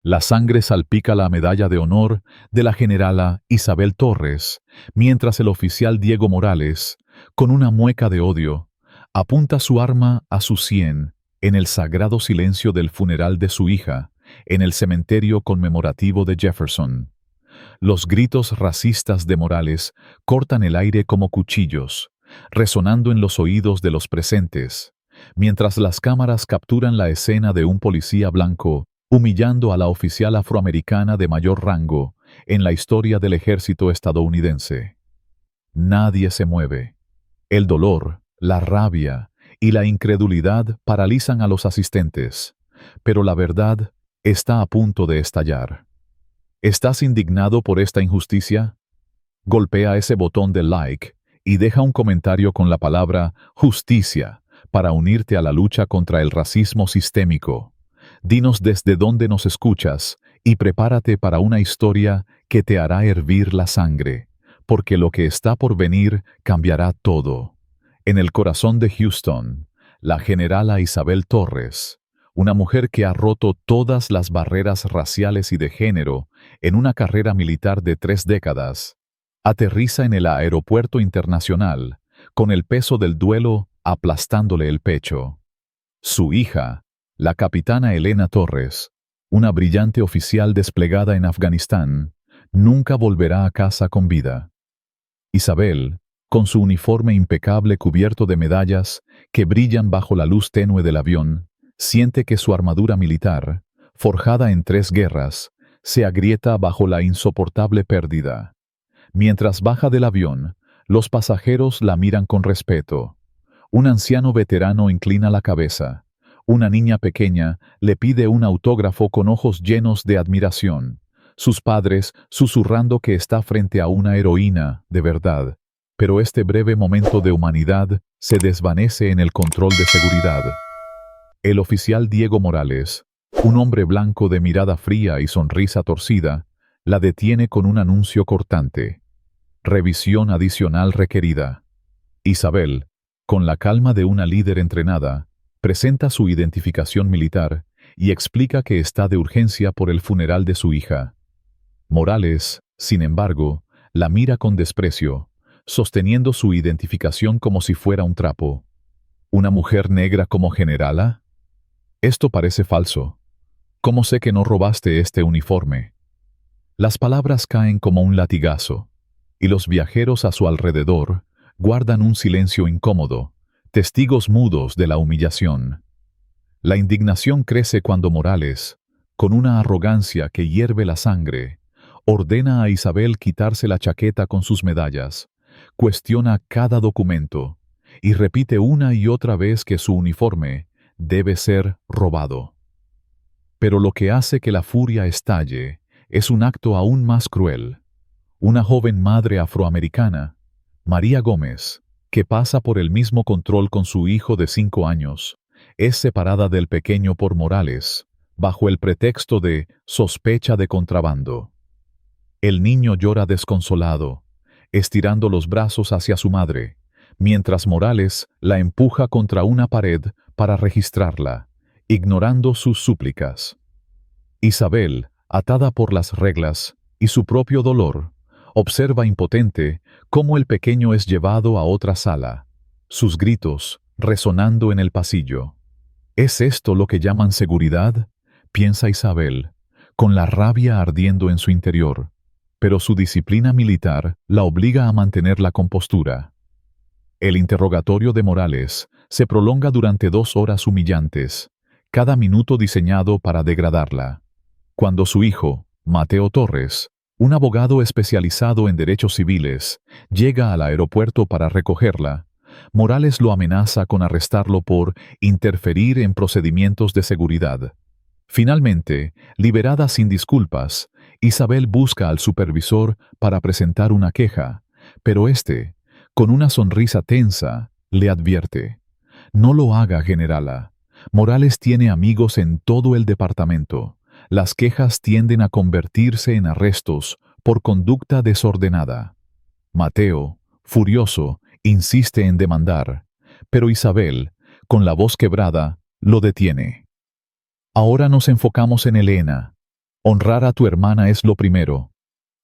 La sangre salpica la medalla de honor de la generala Isabel Torres, mientras el oficial Diego Morales, con una mueca de odio, apunta su arma a su sien en el sagrado silencio del funeral de su hija, en el cementerio conmemorativo de Jefferson. Los gritos racistas de Morales cortan el aire como cuchillos, resonando en los oídos de los presentes, mientras las cámaras capturan la escena de un policía blanco humillando a la oficial afroamericana de mayor rango en la historia del ejército estadounidense. Nadie se mueve. El dolor, la rabia y la incredulidad paralizan a los asistentes, pero la verdad está a punto de estallar. ¿Estás indignado por esta injusticia? Golpea ese botón de like y deja un comentario con la palabra justicia para unirte a la lucha contra el racismo sistémico. Dinos desde dónde nos escuchas y prepárate para una historia que te hará hervir la sangre, porque lo que está por venir cambiará todo. En el corazón de Houston, la generala Isabel Torres, una mujer que ha roto todas las barreras raciales y de género en una carrera militar de 3 décadas, aterriza en el aeropuerto internacional con el peso del duelo aplastándole el pecho. Su hija, la capitana Elena Torres, una brillante oficial desplegada en Afganistán, nunca volverá a casa con vida. Isabel, con su uniforme impecable cubierto de medallas que brillan bajo la luz tenue del avión, siente que su armadura militar, forjada en 3 guerras, se agrieta bajo la insoportable pérdida. Mientras baja del avión, los pasajeros la miran con respeto. Un anciano veterano inclina la cabeza. Una niña pequeña le pide un autógrafo con ojos llenos de admiración. Sus padres susurrando que está frente a una heroína de verdad. Pero este breve momento de humanidad se desvanece en el control de seguridad. El oficial Diego Morales, un hombre blanco de mirada fría y sonrisa torcida, la detiene con un anuncio cortante. Revisión adicional requerida. Isabel, con la calma de una líder entrenada, presenta su identificación militar y explica que está de urgencia por el funeral de su hija. Morales, sin embargo, la mira con desprecio, sosteniendo su identificación como si fuera un trapo. ¿Una mujer negra como generala? Esto parece falso. ¿Cómo sé que no robaste este uniforme? Las palabras caen como un latigazo, y los viajeros a su alrededor guardan un silencio incómodo, testigos mudos de la humillación. La indignación crece cuando Morales, con una arrogancia que hierve la sangre, ordena a Isabel quitarse la chaqueta con sus medallas, cuestiona cada documento y repite una y otra vez que su uniforme debe ser robado. Pero lo que hace que la furia estalle es un acto aún más cruel. Una joven madre afroamericana, María Gómez, que pasa por el mismo control con su hijo de 5 años, es separada del pequeño por Morales, bajo el pretexto de sospecha de contrabando. El niño llora desconsolado, estirando los brazos hacia su madre, mientras Morales la empuja contra una pared para registrarla, ignorando sus súplicas. Isabel, atada por las reglas y su propio dolor, observa impotente cómo el pequeño es llevado a otra sala, sus gritos resonando en el pasillo. ¿Es esto lo que llaman seguridad?, piensa Isabel, con la rabia ardiendo en su interior, pero su disciplina militar la obliga a mantener la compostura. El interrogatorio de Morales se prolonga durante 2 horas humillantes, cada minuto diseñado para degradarla. Cuando su hijo, Mateo Torres, un abogado especializado en derechos civiles, llega al aeropuerto para recogerla, Morales lo amenaza con arrestarlo por interferir en procedimientos de seguridad. Finalmente, liberada sin disculpas, Isabel busca al supervisor para presentar una queja, pero este, con una sonrisa tensa, le advierte: «No lo haga, generala. Morales tiene amigos en todo el departamento. Las quejas tienden a convertirse en arrestos por conducta desordenada». Mateo, furioso, insiste en demandar, pero Isabel, con la voz quebrada, lo detiene. Ahora nos enfocamos en Elena. Honrar a tu hermana es lo primero.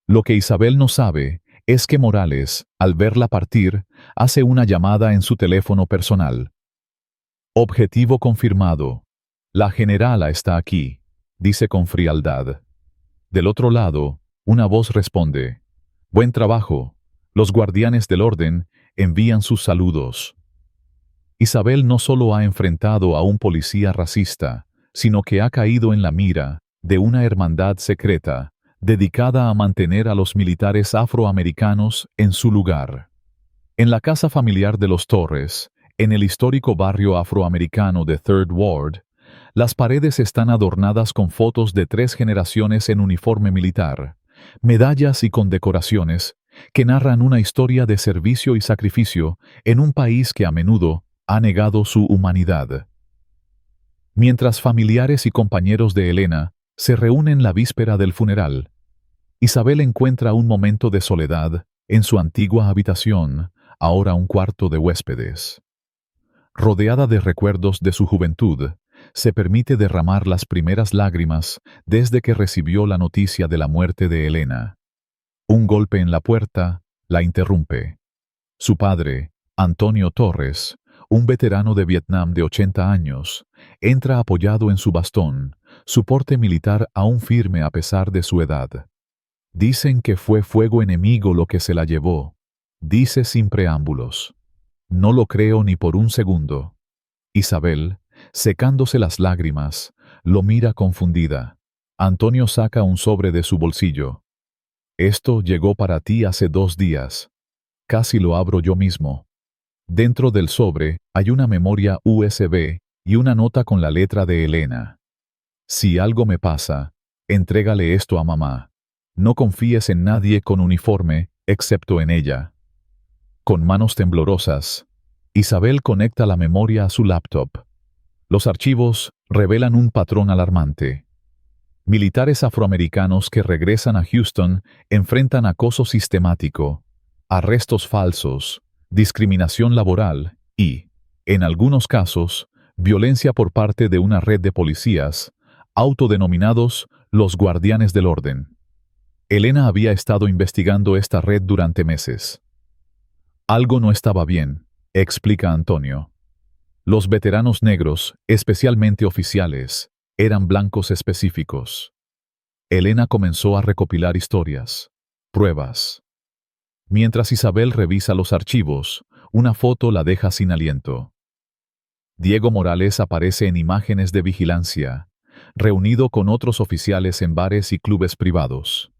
Lo que Isabel no sabe es que Morales, al verla partir, hace una llamada en su teléfono personal. Objetivo confirmado. La generala está aquí, dice con frialdad. Del otro lado, una voz responde. Buen trabajo. Los guardianes del orden envían sus saludos. Isabel no solo ha enfrentado a un policía racista, sino que ha caído en la mira de una hermandad secreta dedicada a mantener a los militares afroamericanos en su lugar. En la casa familiar de los Torres, en el histórico barrio afroamericano de Third Ward, las paredes están adornadas con fotos de 3 generaciones en uniforme militar, medallas y condecoraciones que narran una historia de servicio y sacrificio en un país que a menudo ha negado su humanidad. Mientras familiares y compañeros de Elena se reúnen la víspera del funeral, Isabel encuentra un momento de soledad en su antigua habitación, ahora un cuarto de huéspedes. Rodeada de recuerdos de su juventud, se permite derramar las primeras lágrimas desde que recibió la noticia de la muerte de Elena. Un golpe en la puerta la interrumpe. Su padre, Antonio Torres, un veterano de Vietnam de 80 años, entra apoyado en su bastón, su porte militar aún firme a pesar de su edad. Dicen que fue fuego enemigo lo que se la llevó, dice sin preámbulos. No lo creo ni por un segundo. Isabel, secándose las lágrimas, lo mira confundida. Antonio saca un sobre de su bolsillo. Esto llegó para ti hace 2 días. Casi lo abro yo mismo. Dentro del sobre hay una memoria USB y una nota con la letra de Elena. Si algo me pasa, entrégale esto a mamá. No confíes en nadie con uniforme, excepto en ella. Con manos temblorosas, Isabel conecta la memoria a su laptop. Los archivos revelan un patrón alarmante. Militares afroamericanos que regresan a Houston enfrentan acoso sistemático, arrestos falsos, discriminación laboral y, en algunos casos, violencia por parte de una red de policías, autodenominados los guardianes del orden. Elena había estado investigando esta red durante meses. Algo no estaba bien, explica Antonio. Los veteranos negros, especialmente oficiales, eran blancos específicos. Elena comenzó a recopilar historias, pruebas. Mientras Isabel revisa los archivos, una foto la deja sin aliento. Diego Morales aparece en imágenes de vigilancia, reunido con otros oficiales en bares y clubes privados.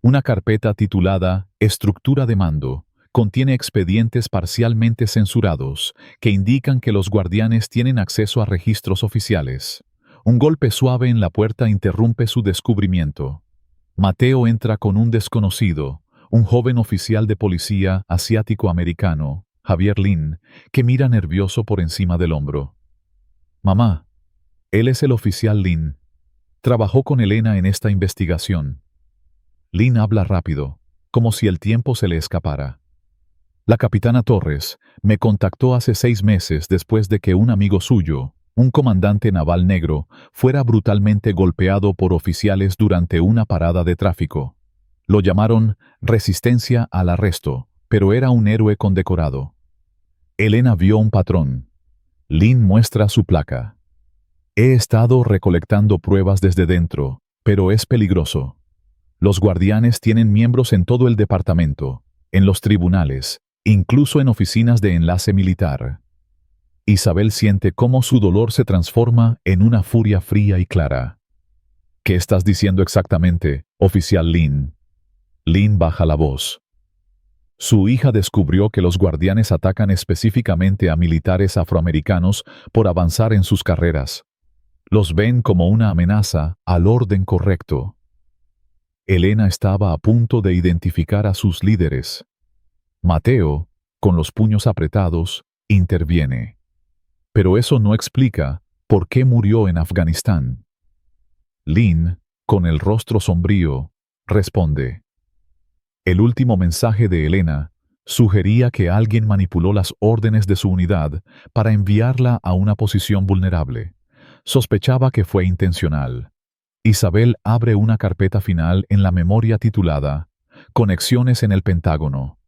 Una carpeta titulada Estructura de mando contiene expedientes parcialmente censurados que indican que los guardianes tienen acceso a registros oficiales. Un golpe suave en la puerta interrumpe su descubrimiento. Mateo entra con un desconocido, un joven oficial de policía asiático-americano, Javier Lin, que mira nervioso por encima del hombro. Mamá, él es el oficial Lin. Trabajó con Elena en esta investigación. Lin habla rápido, como si el tiempo se le escapara. La capitana Torres me contactó hace 6 meses después de que un amigo suyo, un comandante naval negro, fuera brutalmente golpeado por oficiales durante una parada de tráfico. Lo llamaron resistencia al arresto, pero era un héroe condecorado. Elena vio un patrón. Lin muestra su placa. He estado recolectando pruebas desde dentro, pero es peligroso. Los guardianes tienen miembros en todo el departamento, en los tribunales, incluso en oficinas de enlace militar. Isabel siente cómo su dolor se transforma en una furia fría y clara. ¿Qué estás diciendo exactamente, oficial Lin? Lin baja la voz. Su hija descubrió que los guardianes atacan específicamente a militares afroamericanos por avanzar en sus carreras. Los ven como una amenaza al orden correcto. Elena estaba a punto de identificar a sus líderes. Mateo, con los puños apretados, interviene. Pero eso no explica por qué murió en Afganistán. Lin, con el rostro sombrío, responde. El último mensaje de Elena sugería que alguien manipuló las órdenes de su unidad para enviarla a una posición vulnerable. Sospechaba que fue intencional. Isabel abre una carpeta final en la memoria titulada Conexiones en el Pentágono.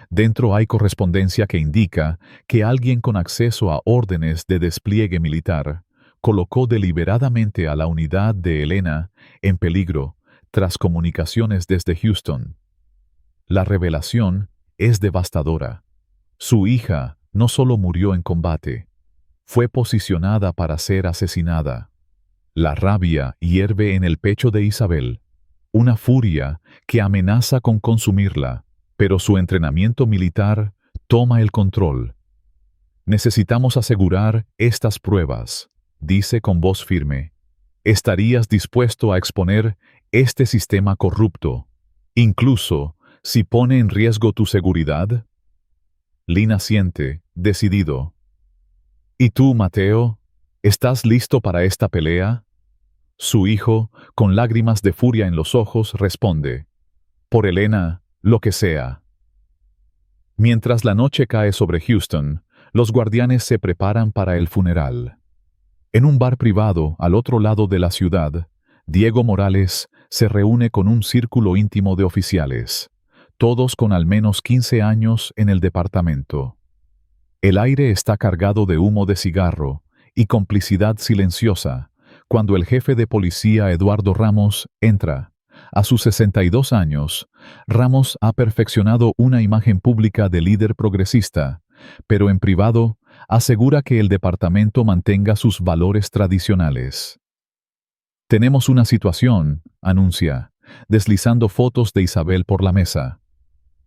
Dentro hay correspondencia que indica que alguien con acceso a órdenes de despliegue militar colocó deliberadamente a la unidad de Elena en peligro tras comunicaciones desde Houston. La revelación es devastadora. Su hija no solo murió en combate, fue posicionada para ser asesinada. La rabia hierve en el pecho de Isabel, una furia que amenaza con consumirla, pero su entrenamiento militar toma el control. Necesitamos asegurar estas pruebas, dice con voz firme. ¿Estarías dispuesto a exponer este sistema corrupto, incluso si pone en riesgo tu seguridad? Lynn asiente, decidido. ¿Y tú, Mateo? ¿Estás listo para esta pelea? Su hijo, con lágrimas de furia en los ojos, responde: por Elena, lo que sea. Mientras la noche cae sobre Houston, los guardianes se preparan para el funeral. En un bar privado al otro lado de la ciudad, Diego Morales se reúne con un círculo íntimo de oficiales, todos con al menos 15 años en el departamento. El aire está cargado de humo de cigarro y complicidad silenciosa cuando el jefe de policía Eduardo Ramos entra. A sus 62 años, Ramos ha perfeccionado una imagen pública de líder progresista, pero en privado asegura que el departamento mantenga sus valores tradicionales. Tenemos una situación, anuncia, deslizando fotos de Isabel por la mesa.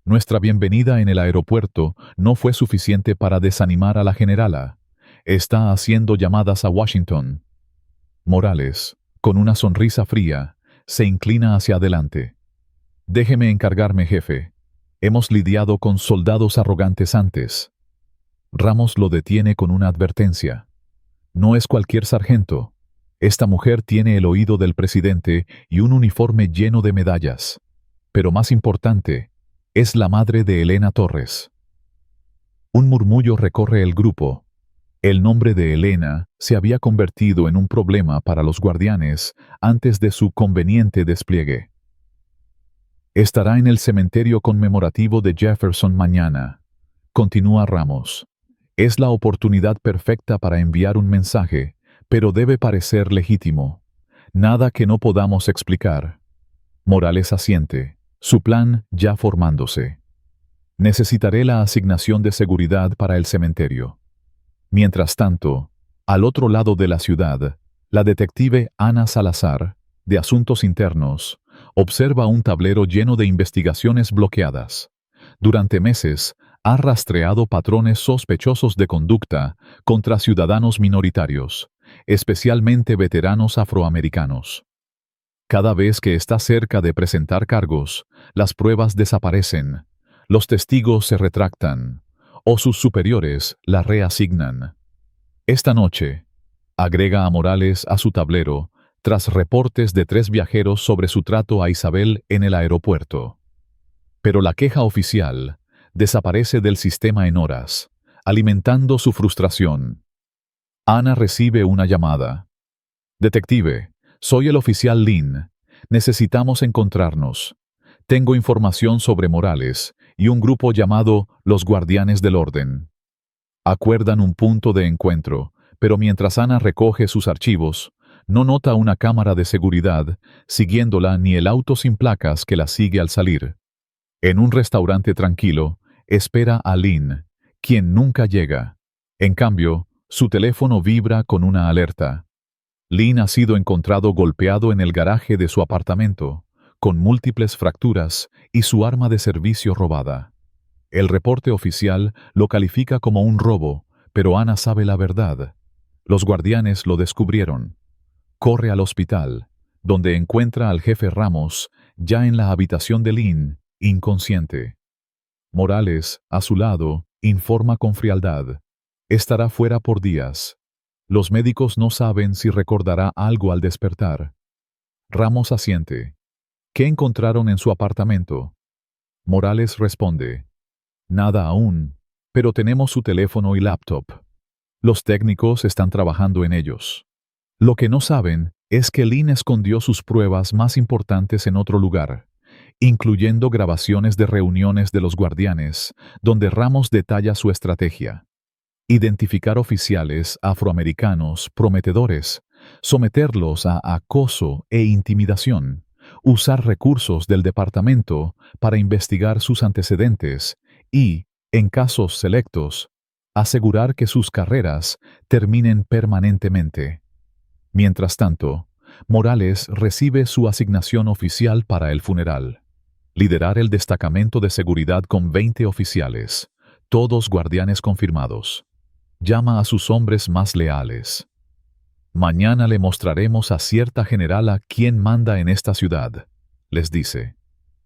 Nuestra bienvenida en el aeropuerto no fue suficiente para desanimar a la generala. Está haciendo llamadas a Washington. Morales, con una sonrisa fría, se inclina hacia adelante. Déjeme encargarme, jefe. Hemos lidiado con soldados arrogantes antes. Ramos lo detiene con una advertencia. No es cualquier sargento. Esta mujer tiene el oído del presidente y un uniforme lleno de medallas. Pero más importante, es la madre de Elena Torres. Un murmullo recorre el grupo. El nombre de Elena se había convertido en un problema para los guardianes antes de su conveniente despliegue. Estará en el cementerio conmemorativo de Jefferson mañana, continúa Ramos. Es la oportunidad perfecta para enviar un mensaje, pero debe parecer legítimo. Nada que no podamos explicar. Morales asiente, su plan ya formándose. Necesitaré la asignación de seguridad para el cementerio. Mientras tanto, al otro lado de la ciudad, la detective Ana Salazar, de Asuntos Internos, observa un tablero lleno de investigaciones bloqueadas. Durante meses, ha rastreado patrones sospechosos de conducta contra ciudadanos minoritarios, especialmente veteranos afroamericanos. Cada vez que está cerca de presentar cargos, las pruebas desaparecen, los testigos se retractan, o sus superiores la reasignan. Esta noche, agrega a Morales a su tablero, tras reportes de 3 viajeros sobre su trato a Isabel en el aeropuerto. Pero la queja oficial desaparece del sistema en horas, alimentando su frustración. Ana recibe una llamada. Detective, soy el oficial Lynn. Necesitamos encontrarnos. Tengo información sobre Morales y un grupo llamado Los Guardianes del Orden. Acuerdan un punto de encuentro, pero mientras Ana recoge sus archivos, no nota una cámara de seguridad siguiéndola ni el auto sin placas que la sigue al salir. En un restaurante tranquilo, espera a Lynn, quien nunca llega. En cambio, su teléfono vibra con una alerta. Lynn ha sido encontrado golpeado en el garaje de su apartamento, con múltiples fracturas y su arma de servicio robada. El reporte oficial lo califica como un robo, pero Ana sabe la verdad. Los guardianes lo descubrieron. Corre al hospital, donde encuentra al jefe Ramos ya en la habitación de Lynn, inconsciente. Morales, a su lado, informa con frialdad. Estará fuera por días. Los médicos no saben si recordará algo al despertar. Ramos asiente. ¿Qué encontraron en su apartamento? Morales responde. Nada aún, pero tenemos su teléfono y laptop. Los técnicos están trabajando en ellos. Lo que no saben es que Lynn escondió sus pruebas más importantes en otro lugar, incluyendo grabaciones de reuniones de los guardianes, donde Ramos detalla su estrategia: identificar oficiales afroamericanos prometedores, someterlos a acoso e intimidación, usar recursos del departamento para investigar sus antecedentes y, en casos selectos, asegurar que sus carreras terminen permanentemente. Mientras tanto, Morales recibe su asignación oficial para el funeral: liderar el destacamento de seguridad con 20 oficiales, todos guardianes confirmados. Llama a sus hombres más leales. Mañana le mostraremos a cierta generala quién manda en esta ciudad, les dice.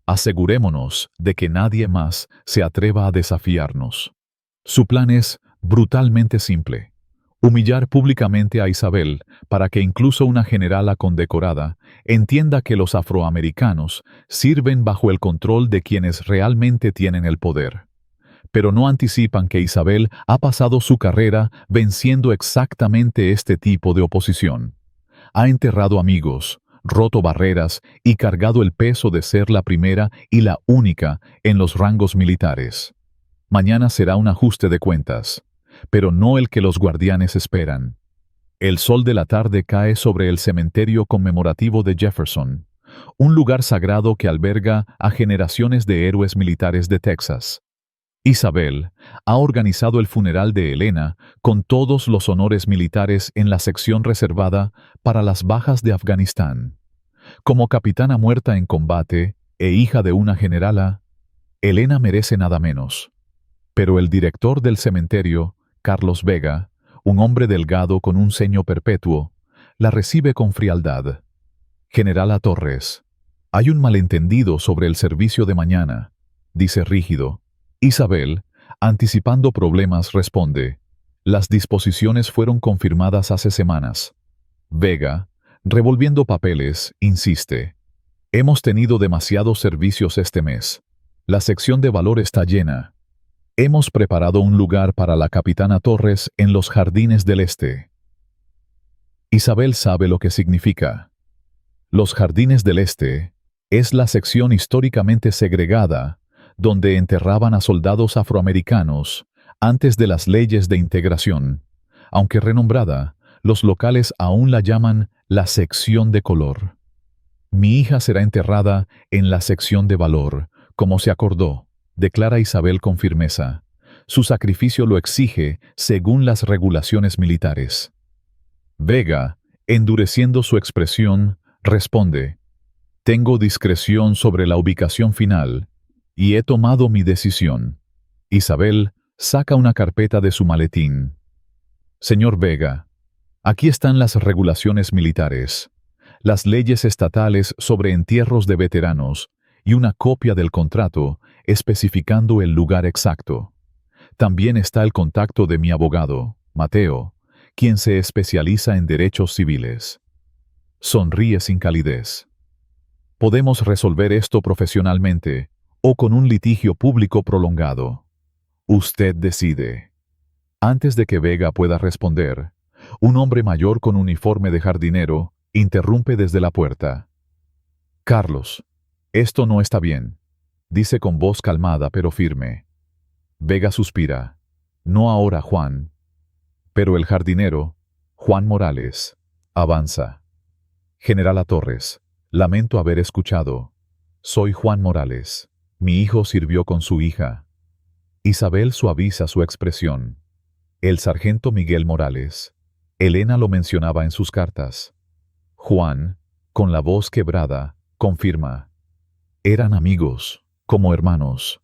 Asegurémonos de que nadie más se atreva a desafiarnos. Su plan es brutalmente simple: humillar públicamente a Isabel para que incluso una generala condecorada entienda que los afroamericanos sirven bajo el control de quienes realmente tienen el poder. Pero no anticipan que Isabel ha pasado su carrera venciendo exactamente este tipo de oposición. Ha enterrado amigos, roto barreras y cargado el peso de ser la primera y la única en los rangos militares. Mañana será un ajuste de cuentas, pero no el que los guardianes esperan. El sol de la tarde cae sobre el cementerio conmemorativo de Jefferson, un lugar sagrado que alberga a generaciones de héroes militares de Texas. Isabel ha organizado el funeral de Elena con todos los honores militares en la sección reservada para las bajas de Afganistán. Como capitana muerta en combate e hija de una generala, Elena merece nada menos. Pero el director del cementerio, Carlos Vega, un hombre delgado con un ceño perpetuo, la recibe con frialdad. Generala Torres, hay un malentendido sobre el servicio de mañana, dice rígido. Isabel, anticipando problemas, responde: las disposiciones fueron confirmadas hace semanas. Vega, revolviendo papeles, insiste: hemos tenido demasiados servicios este mes. La sección de valor está llena. Hemos preparado un lugar para la capitana Torres en los Jardines del Este. Isabel sabe lo que significa. Los Jardines del Este es la sección históricamente segregada donde enterraban a soldados afroamericanos antes de las leyes de integración. Aunque renombrada, los locales aún la llaman la sección de color. Mi hija será enterrada en la sección de valor, como se acordó, declara Isabel con firmeza. Su sacrificio lo exige según las regulaciones militares. Vega, endureciendo su expresión, responde: tengo discreción sobre la ubicación final y he tomado mi decisión. Isabel saca una carpeta de su maletín. Señor Vega, aquí están las regulaciones militares, las leyes estatales sobre entierros de veteranos y una copia del contrato especificando el lugar exacto. También está el contacto de mi abogado, Mateo, quien se especializa en derechos civiles. Sonríe sin calidez. Podemos resolver esto profesionalmente o con un litigio público prolongado. Usted decide. Antes de que Vega pueda responder, un hombre mayor con uniforme de jardinero interrumpe desde la puerta. Carlos, esto no está bien, dice con voz calmada pero firme. Vega suspira. No ahora, Juan. Pero el jardinero, Juan Morales, avanza. Generala Torres, lamento haber escuchado. Soy Juan Morales. Mi hijo sirvió con su hija. Isabel suaviza su expresión. El sargento Miguel Morales. Elena lo mencionaba en sus cartas. Juan, con la voz quebrada, confirma. Eran amigos, como hermanos.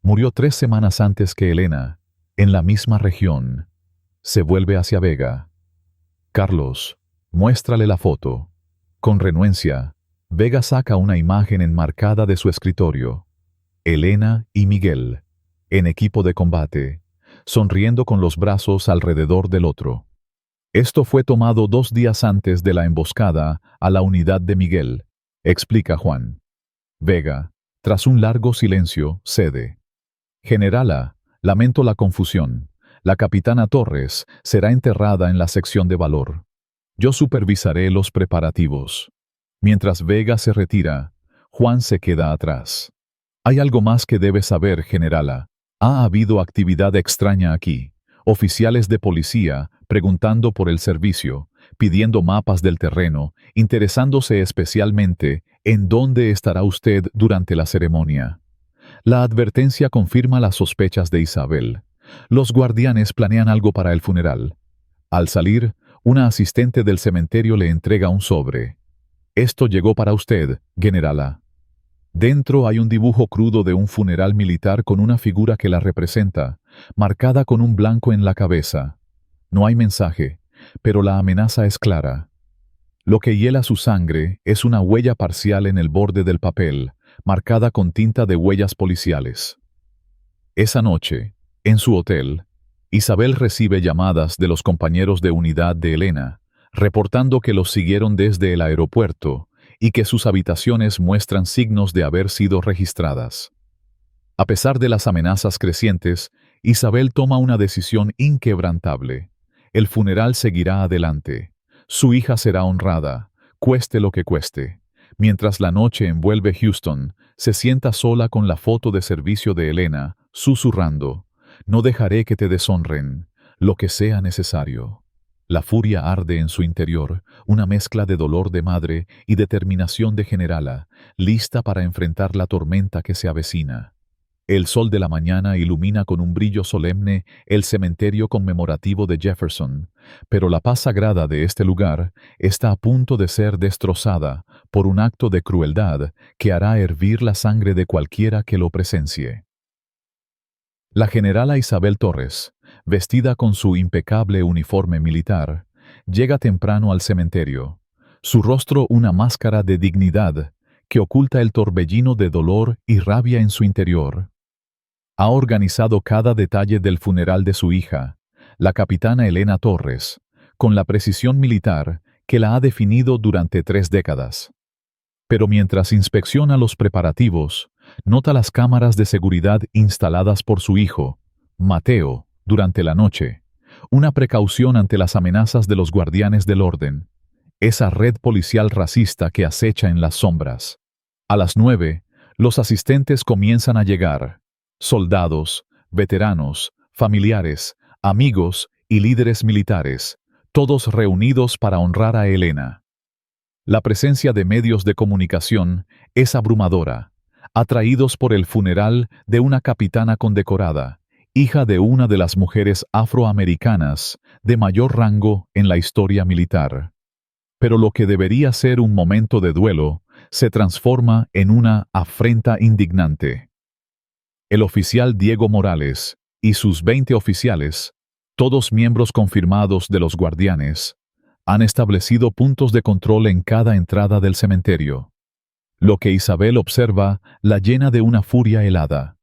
Murió 3 semanas antes que Elena, en la misma región. Se vuelve hacia Vega. Carlos, muéstrale la foto. Con renuencia, Vega saca una imagen enmarcada de su escritorio. Elena y Miguel, en equipo de combate, sonriendo con los brazos alrededor del otro. Esto fue tomado 2 días antes de la emboscada a la unidad de Miguel, explica Juan. Vega, tras un largo silencio, cede. Generala, lamento la confusión. La capitana Torres será enterrada en la sección de valor. Yo supervisaré los preparativos. Mientras Vega se retira, Juan se queda atrás. Hay algo más que debe saber, generala. Ha habido actividad extraña aquí. Oficiales de policía preguntando por el servicio, pidiendo mapas del terreno, interesándose especialmente en dónde estará usted durante la ceremonia. La advertencia confirma las sospechas de Isabel. Los guardianes planean algo para el funeral. Al salir, una asistente del cementerio le entrega un sobre. Esto llegó para usted, generala. Dentro hay un dibujo crudo de un funeral militar con una figura que la representa, marcada con un blanco en la cabeza. No hay mensaje, pero la amenaza es clara. Lo que hiela su sangre es una huella parcial en el borde del papel, marcada con tinta de huellas policiales. Esa noche, en su hotel, Isabel recibe llamadas de los compañeros de unidad de Elena, reportando que los siguieron desde el aeropuerto y que sus habitaciones muestran signos de haber sido registradas. A pesar de las amenazas crecientes, Isabel toma una decisión inquebrantable. El funeral seguirá adelante. Su hija será honrada, cueste lo que cueste. Mientras la noche envuelve Houston, se sienta sola con la foto de servicio de Elena, susurrando: «No dejaré que te deshonren, lo que sea necesario». La furia arde en su interior, una mezcla de dolor de madre y determinación de generala, lista para enfrentar la tormenta que se avecina. El sol de la mañana ilumina con un brillo solemne el cementerio conmemorativo de Jefferson, pero la paz sagrada de este lugar está a punto de ser destrozada por un acto de crueldad que hará hervir la sangre de cualquiera que lo presencie. La generala Isabel Torres, vestida con su impecable uniforme militar, llega temprano al cementerio, su rostro una máscara de dignidad que oculta el torbellino de dolor y rabia en su interior. Ha organizado cada detalle del funeral de su hija, la capitana Elena Torres, con la precisión militar que la ha definido durante 3 décadas. Pero mientras inspecciona los preparativos, nota las cámaras de seguridad instaladas por su hijo, Mateo, durante la noche, una precaución ante las amenazas de los guardianes del orden, esa red policial racista que acecha en las sombras. A las 9, los asistentes comienzan a llegar, soldados, veteranos, familiares, amigos y líderes militares, todos reunidos para honrar a Elena. La presencia de medios de comunicación es abrumadora, atraídos por el funeral de una capitana condecorada, hija de una de las mujeres afroamericanas de mayor rango en la historia militar. Pero lo que debería ser un momento de duelo se transforma en una afrenta indignante. El oficial Diego Morales y sus 20 oficiales, todos miembros confirmados de los guardianes, han establecido puntos de control en cada entrada del cementerio. Lo que Isabel observa la llena de una furia helada.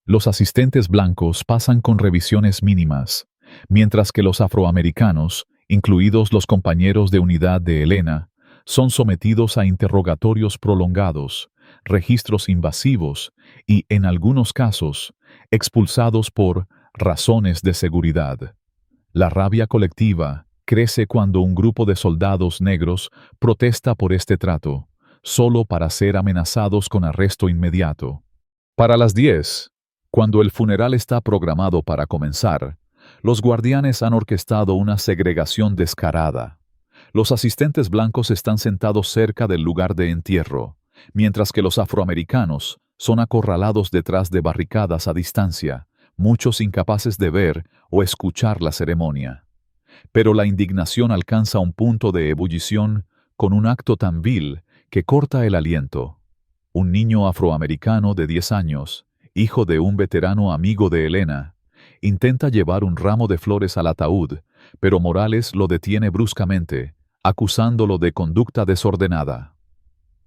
Los asistentes blancos pasan con revisiones mínimas, mientras que los afroamericanos, incluidos los compañeros de unidad de Elena, son sometidos a interrogatorios prolongados, registros invasivos y, en algunos casos, expulsados por razones de seguridad. La rabia colectiva crece cuando un grupo de soldados negros protesta por este trato, solo para ser amenazados con arresto inmediato. Para las 10, cuando el funeral está programado para comenzar, los guardianes han orquestado una segregación descarada. Los asistentes blancos están sentados cerca del lugar de entierro, mientras que los afroamericanos son acorralados detrás de barricadas a distancia, muchos incapaces de ver o escuchar la ceremonia. Pero la indignación alcanza un punto de ebullición con un acto tan vil que corta el aliento. Un niño afroamericano de 10 años, hijo de un veterano amigo de Elena, intenta llevar un ramo de flores al ataúd, pero Morales lo detiene bruscamente, acusándolo de conducta desordenada.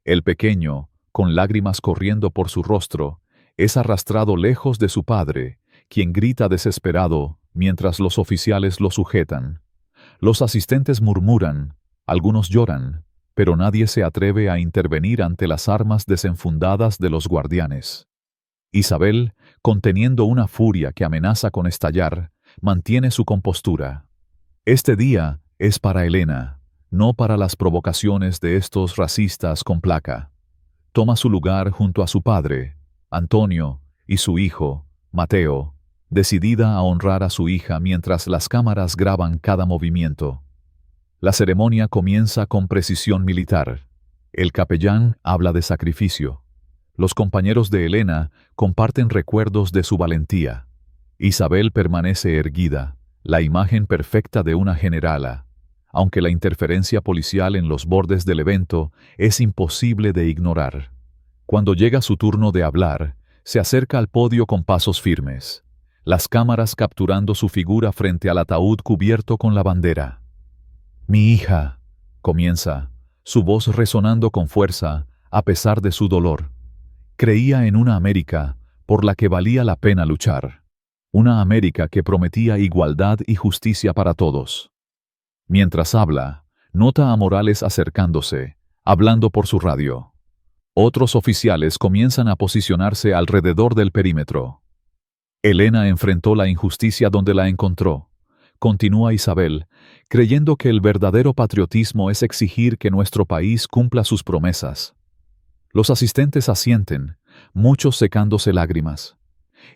El pequeño, con lágrimas corriendo por su rostro, es arrastrado lejos de su padre, quien grita desesperado mientras los oficiales lo sujetan. Los asistentes murmuran, algunos lloran, pero nadie se atreve a intervenir ante las armas desenfundadas de los guardianes. Isabel, conteniendo una furia que amenaza con estallar, mantiene su compostura. Este día es para Elena, no para las provocaciones de estos racistas con placa. Toma su lugar junto a su padre, Antonio, y su hijo, Mateo, decidida a honrar a su hija mientras las cámaras graban cada movimiento. La ceremonia comienza con precisión militar. El capellán habla de sacrificio. Los compañeros de Elena comparten recuerdos de su valentía. Isabel permanece erguida, la imagen perfecta de una generala, aunque la interferencia policial en los bordes del evento es imposible de ignorar. Cuando llega su turno de hablar, se acerca al podio con pasos firmes, las cámaras capturando su figura frente al ataúd cubierto con la bandera. «Mi hija», comienza, su voz resonando con fuerza, a pesar de su dolor. Creía en una América por la que valía la pena luchar. Una América que prometía igualdad y justicia para todos. Mientras habla, nota a Morales acercándose, hablando por su radio. Otros oficiales comienzan a posicionarse alrededor del perímetro. Elena enfrentó la injusticia donde la encontró. Continúa Isabel, creyendo que el verdadero patriotismo es exigir que nuestro país cumpla sus promesas. Los asistentes asienten, muchos secándose lágrimas.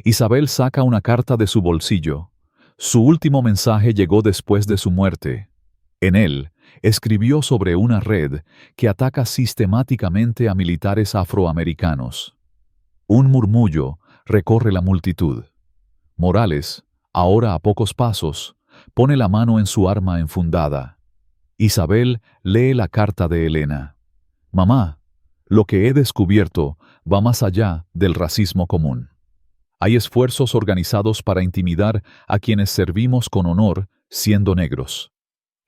Isabel saca una carta de su bolsillo. Su último mensaje llegó después de su muerte. En él, escribió sobre una red que ataca sistemáticamente a militares afroamericanos. Un murmullo recorre la multitud. Morales, ahora a pocos pasos, pone la mano en su arma enfundada. Isabel lee la carta de Elena. «Mamá, lo que he descubierto va más allá del racismo común. Hay esfuerzos organizados para intimidar a quienes servimos con honor siendo negros.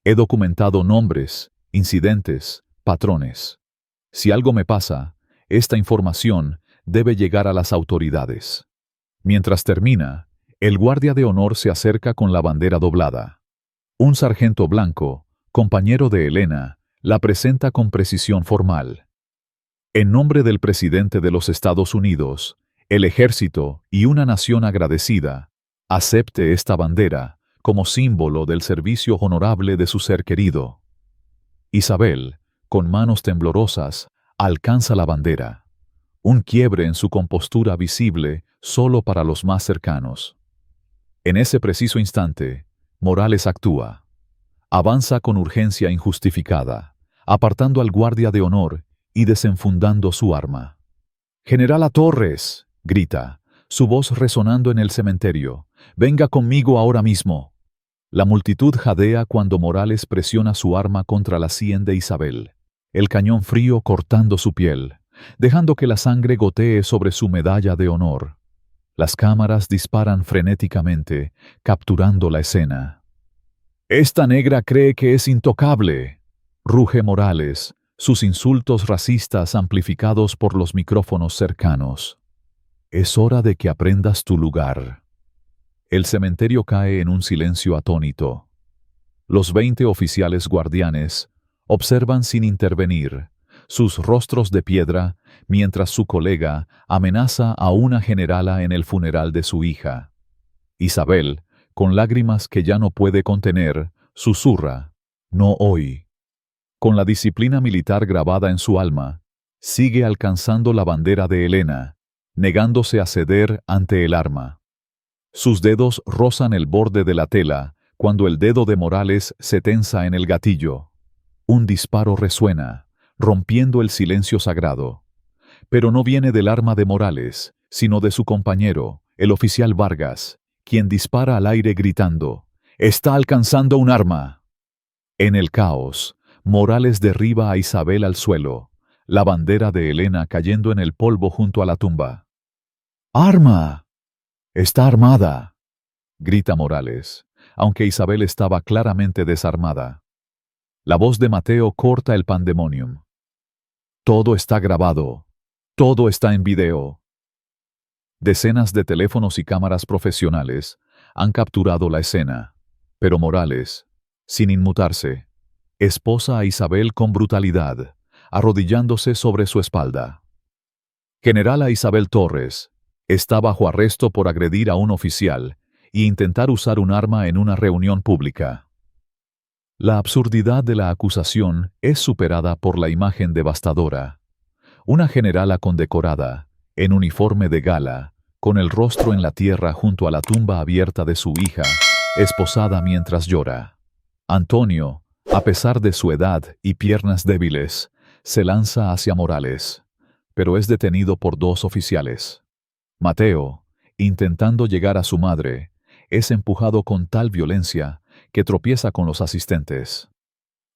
He documentado nombres, incidentes, patrones. Si algo me pasa, esta información debe llegar a las autoridades». Mientras termina, el guardia de honor se acerca con la bandera doblada. Un sargento blanco, compañero de Elena, la presenta con precisión formal. En nombre del presidente de los Estados Unidos, el ejército y una nación agradecida, acepte esta bandera como símbolo del servicio honorable de su ser querido. Isabel, con manos temblorosas, alcanza la bandera. Un quiebre en su compostura visible solo para los más cercanos. En ese preciso instante, Morales actúa. Avanza con urgencia injustificada, apartando al guardia de honor y desenfundando su arma. «Generala Torres», grita, su voz resonando en el cementerio. «Venga conmigo ahora mismo». La multitud jadea cuando Morales presiona su arma contra la sien de Isabel, el cañón frío cortando su piel, dejando que la sangre gotee sobre su medalla de honor. Las cámaras disparan frenéticamente, capturando la escena. «Esta negra cree que es intocable», ruge Morales, sus insultos racistas amplificados por los micrófonos cercanos. «Es hora de que aprendas tu lugar». El cementerio cae en un silencio atónito. Los 20 oficiales guardianes observan sin intervenir, sus rostros de piedra, mientras su colega amenaza a una generala en el funeral de su hija. Isabel, con lágrimas que ya no puede contener, susurra: «No hoy». Con la disciplina militar grabada en su alma, sigue alcanzando la bandera de Elena, negándose a ceder ante el arma. Sus dedos rozan el borde de la tela cuando el dedo de Morales se tensa en el gatillo. Un disparo resuena, rompiendo el silencio sagrado. Pero no viene del arma de Morales, sino de su compañero, el oficial Vargas, quien dispara al aire gritando: «¡Está alcanzando un arma!». En el caos, Morales derriba a Isabel al suelo, la bandera de Elena cayendo en el polvo junto a la tumba. «¡Arma! Está armada», grita Morales, aunque Isabel estaba claramente desarmada. La voz de Mateo corta el pandemonium. «Todo está grabado. Todo está en video». Decenas de teléfonos y cámaras profesionales han capturado la escena, pero Morales, sin inmutarse, esposa a Isabel con brutalidad, arrodillándose sobre su espalda. Generala Isabel Torres está bajo arresto por agredir a un oficial e intentar usar un arma en una reunión pública. La absurdidad de la acusación es superada por la imagen devastadora. Una generala condecorada, en uniforme de gala, con el rostro en la tierra junto a la tumba abierta de su hija, esposada mientras llora. Antonio, a pesar de su edad y piernas débiles, se lanza hacia Morales, pero es detenido por dos oficiales. Mateo, intentando llegar a su madre, es empujado con tal violencia que tropieza con los asistentes.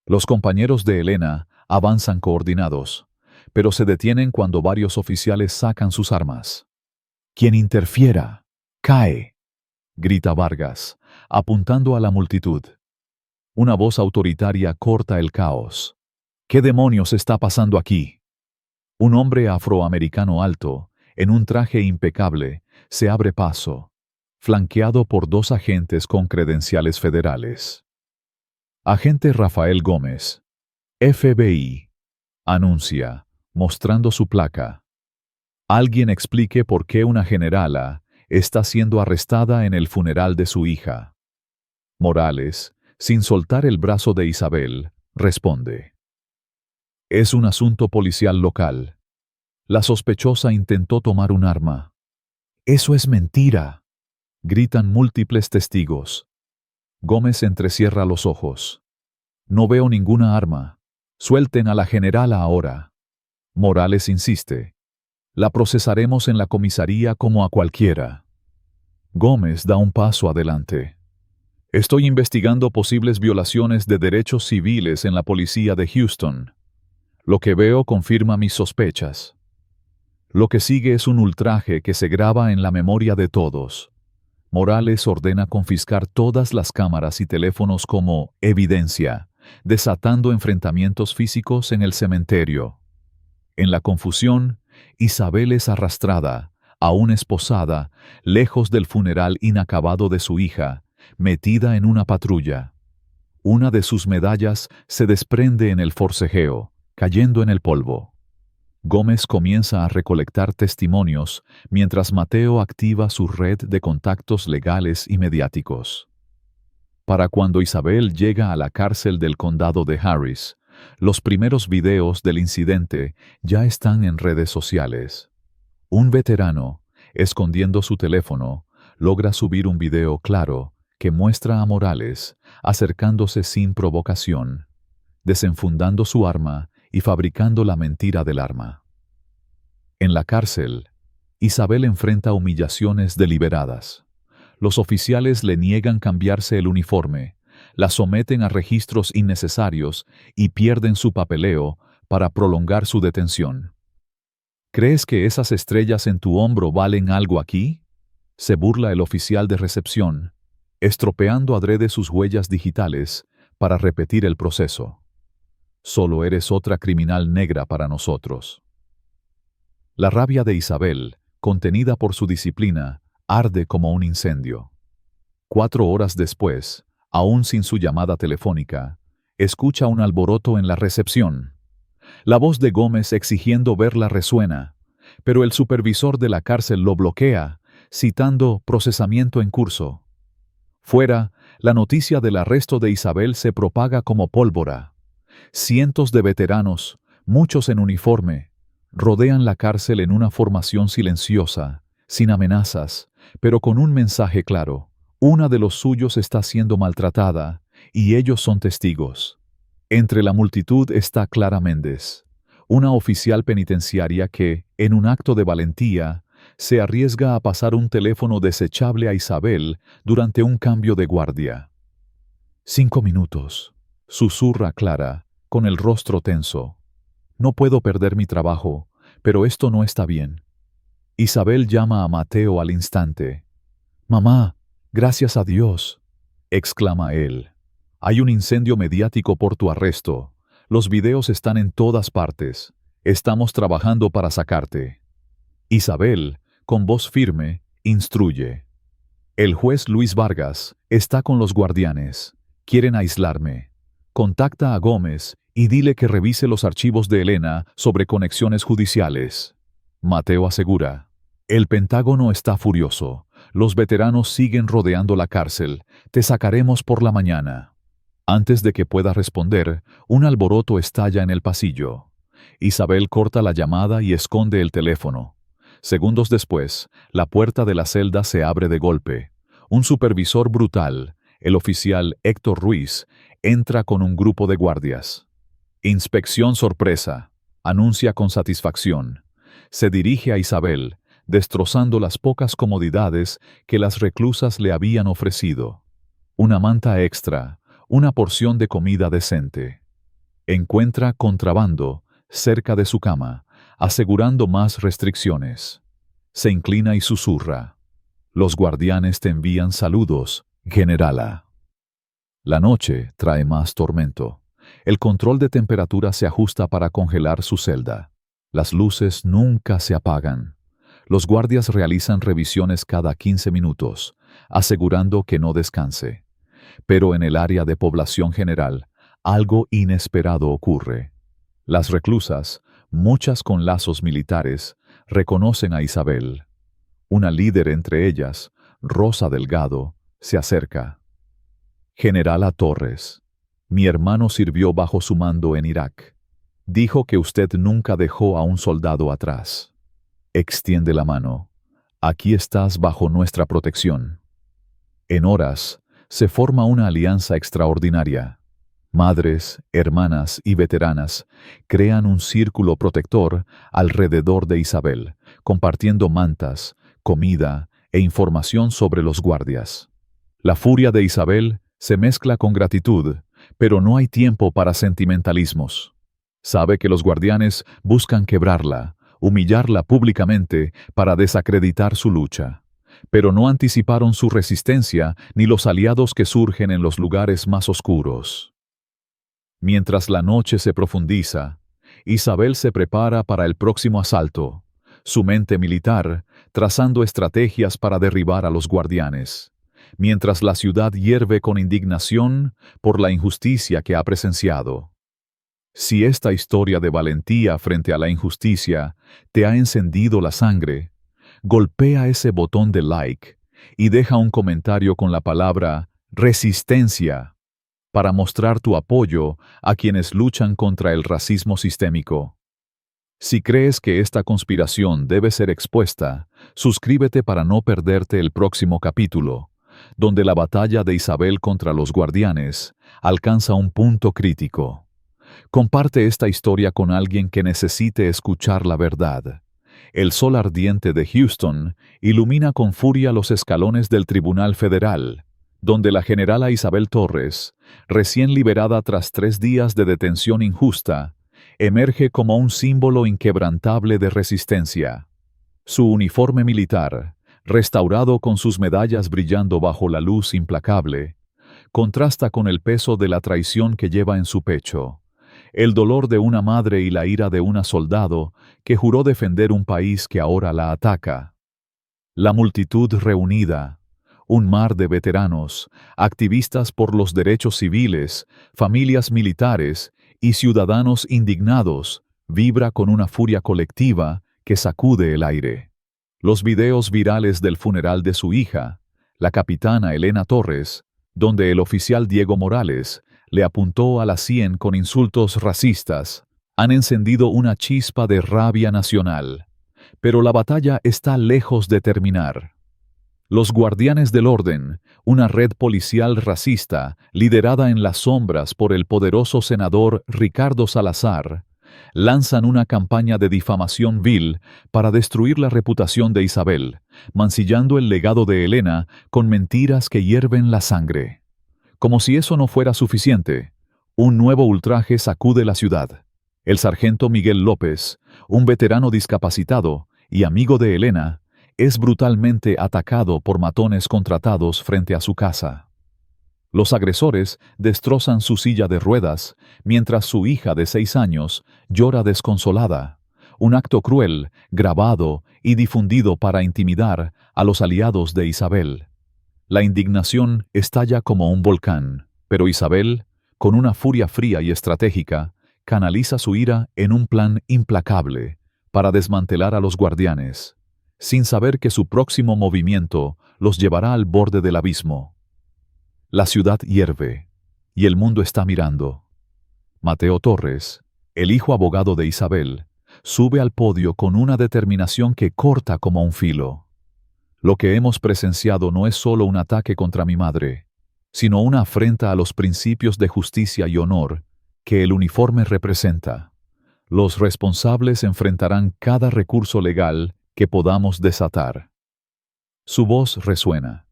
Los compañeros de Elena avanzan coordinados, pero se detienen cuando varios oficiales sacan sus armas. «Quien interfiera, cae», grita Vargas, apuntando a la multitud. Una voz autoritaria corta el caos. «¿Qué demonios está pasando aquí?». Un hombre afroamericano alto, en un traje impecable, se abre paso, flanqueado por dos agentes con credenciales federales. Agente Rafael Gómez, FBI, anuncia, mostrando su placa. Alguien explique por qué una generala está siendo arrestada en el funeral de su hija. Morales, sin soltar el brazo de Isabel, responde. Es un asunto policial local. La sospechosa intentó tomar un arma. Eso es mentira, gritan múltiples testigos. Gómez entrecierra los ojos. No veo ninguna arma. Suelten a la generala ahora. Morales insiste. La procesaremos en la comisaría como a cualquiera. Gómez da un paso adelante. Estoy investigando posibles violaciones de derechos civiles en la policía de Houston. Lo que veo confirma mis sospechas. Lo que sigue es un ultraje que se graba en la memoria de todos. Morales ordena confiscar todas las cámaras y teléfonos como evidencia, desatando enfrentamientos físicos en el cementerio. En la confusión, Isabel es arrastrada, aún esposada, lejos del funeral inacabado de su hija, metida en una patrulla. Una de sus medallas se desprende en el forcejeo, cayendo en el polvo. Gómez comienza a recolectar testimonios mientras Mateo activa su red de contactos legales y mediáticos. Para cuando Isabel llega a la cárcel del condado de Harris, los primeros videos del incidente ya están en redes sociales. Un veterano, escondiendo su teléfono, logra subir un video claro que muestra a Morales acercándose sin provocación, desenfundando su arma y fabricando la mentira del arma. En la cárcel, Isabel enfrenta humillaciones deliberadas. Los oficiales le niegan cambiarse el uniforme, la someten a registros innecesarios y pierden su papeleo para prolongar su detención. ¿Crees que esas estrellas en tu hombro valen algo aquí?, se burla el oficial de recepción, estropeando adrede sus huellas digitales para repetir el proceso. Solo eres otra criminal negra para nosotros. La rabia de Isabel, contenida por su disciplina, arde como un incendio. 4 horas después, aún sin su llamada telefónica, escucha un alboroto en la recepción. La voz de Gómez exigiendo verla resuena, pero el supervisor de la cárcel lo bloquea, citando procesamiento en curso. Fuera, la noticia del arresto de Isabel se propaga como pólvora. Cientos de veteranos, muchos en uniforme, rodean la cárcel en una formación silenciosa, sin amenazas, pero con un mensaje claro. Una de los suyos está siendo maltratada, y ellos son testigos. Entre la multitud está Clara Méndez, una oficial penitenciaria que, en un acto de valentía, se arriesga a pasar un teléfono desechable a Isabel durante un cambio de guardia. 5 minutos, susurra Clara, con el rostro tenso. No puedo perder mi trabajo, pero esto no está bien. Isabel llama a Mateo al instante. «Mamá, gracias a Dios», exclama él. «Hay un incendio mediático por tu arresto. Los videos están en todas partes. Estamos trabajando para sacarte». Isabel, con voz firme, instruye. «El juez Luis Vargas está con los guardianes. Quieren aislarme. Contacta a Gómez y dile que revise los archivos de Elena sobre conexiones judiciales». Mateo asegura. «El Pentágono está furioso. Los veteranos siguen rodeando la cárcel. Te sacaremos por la mañana». Antes de que pueda responder, un alboroto estalla en el pasillo. Isabel corta la llamada y esconde el teléfono. Segundos después, la puerta de la celda se abre de golpe. Un supervisor brutal, el oficial Héctor Ruiz, entra con un grupo de guardias. Inspección sorpresa, anuncia con satisfacción. Se dirige a Isabel, destrozando las pocas comodidades que las reclusas le habían ofrecido. Una manta extra, una porción de comida decente. Encuentra contrabando cerca de su cama, asegurando más restricciones. Se inclina y susurra: «Los guardianes te envían saludos, generala». La noche trae más tormento. El control de temperatura se ajusta para congelar su celda. Las luces nunca se apagan. Los guardias realizan revisiones cada 15 minutos, asegurando que no descanse. Pero en el área de población general, algo inesperado ocurre. Las reclusas, muchas con lazos militares, reconocen a Isabel. Una líder entre ellas, Rosa Delgado, se acerca. «Generala Torres, mi hermano sirvió bajo su mando en Irak. Dijo que usted nunca dejó a un soldado atrás. Extiende la mano. Aquí estás bajo nuestra protección». En horas, se forma una alianza extraordinaria. Madres, hermanas y veteranas crean un círculo protector alrededor de Isabel, compartiendo mantas, comida e información sobre los guardias. La furia de Isabel se mezcla con gratitud, pero no hay tiempo para sentimentalismos. Sabe que los guardianes buscan quebrarla, humillarla públicamente para desacreditar su lucha. Pero no anticiparon su resistencia ni los aliados que surgen en los lugares más oscuros. Mientras la noche se profundiza, Isabel se prepara para el próximo asalto, su mente militar trazando estrategias para derribar a los guardianes, mientras la ciudad hierve con indignación por la injusticia que ha presenciado. Si esta historia de valentía frente a la injusticia te ha encendido la sangre, golpea ese botón de like y deja un comentario con la palabra resistencia para mostrar tu apoyo a quienes luchan contra el racismo sistémico. Si crees que esta conspiración debe ser expuesta, suscríbete para no perderte el próximo capítulo, donde la batalla de Isabel contra los guardianes alcanza un punto crítico. Comparte esta historia con alguien que necesite escuchar la verdad. El sol ardiente de Houston ilumina con furia los escalones del Tribunal Federal, donde la generala Isabel Torres, recién liberada tras 3 días de detención injusta, emerge como un símbolo inquebrantable de resistencia. Su uniforme militar, restaurado con sus medallas brillando bajo la luz implacable, contrasta con el peso de la traición que lleva en su pecho, el dolor de una madre y la ira de una soldado que juró defender un país que ahora la ataca. La multitud reunida, un mar de veteranos, activistas por los derechos civiles, familias militares y ciudadanos indignados, vibra con una furia colectiva que sacude el aire. Los videos virales del funeral de su hija, la capitana Elena Torres, donde el oficial Diego Morales le apuntó a la sien con insultos racistas, han encendido una chispa de rabia nacional. Pero la batalla está lejos de terminar. Los Guardianes del Orden, una red policial racista liderada en las sombras por el poderoso senador Ricardo Salazar, lanzan una campaña de difamación vil para destruir la reputación de Isabel, mancillando el legado de Elena con mentiras que hierven la sangre. Como si eso no fuera suficiente, un nuevo ultraje sacude la ciudad. El sargento Miguel López, un veterano discapacitado y amigo de Elena, es brutalmente atacado por matones contratados frente a su casa. Los agresores destrozan su silla de ruedas mientras su hija de 6 años llora desconsolada, un acto cruel, grabado y difundido para intimidar a los aliados de Isabel. La indignación estalla como un volcán, pero Isabel, con una furia fría y estratégica, canaliza su ira en un plan implacable para desmantelar a los guardianes, sin saber que su próximo movimiento los llevará al borde del abismo. La ciudad hierve. y el mundo está mirando. Mateo Torres, el hijo abogado de Isabel, sube al podio con una determinación que corta como un filo. Lo que hemos presenciado no es solo un ataque contra mi madre, sino una afrenta a los principios de justicia y honor que el uniforme representa. Los responsables enfrentarán cada recurso legal que podamos desatar. Su voz resuena,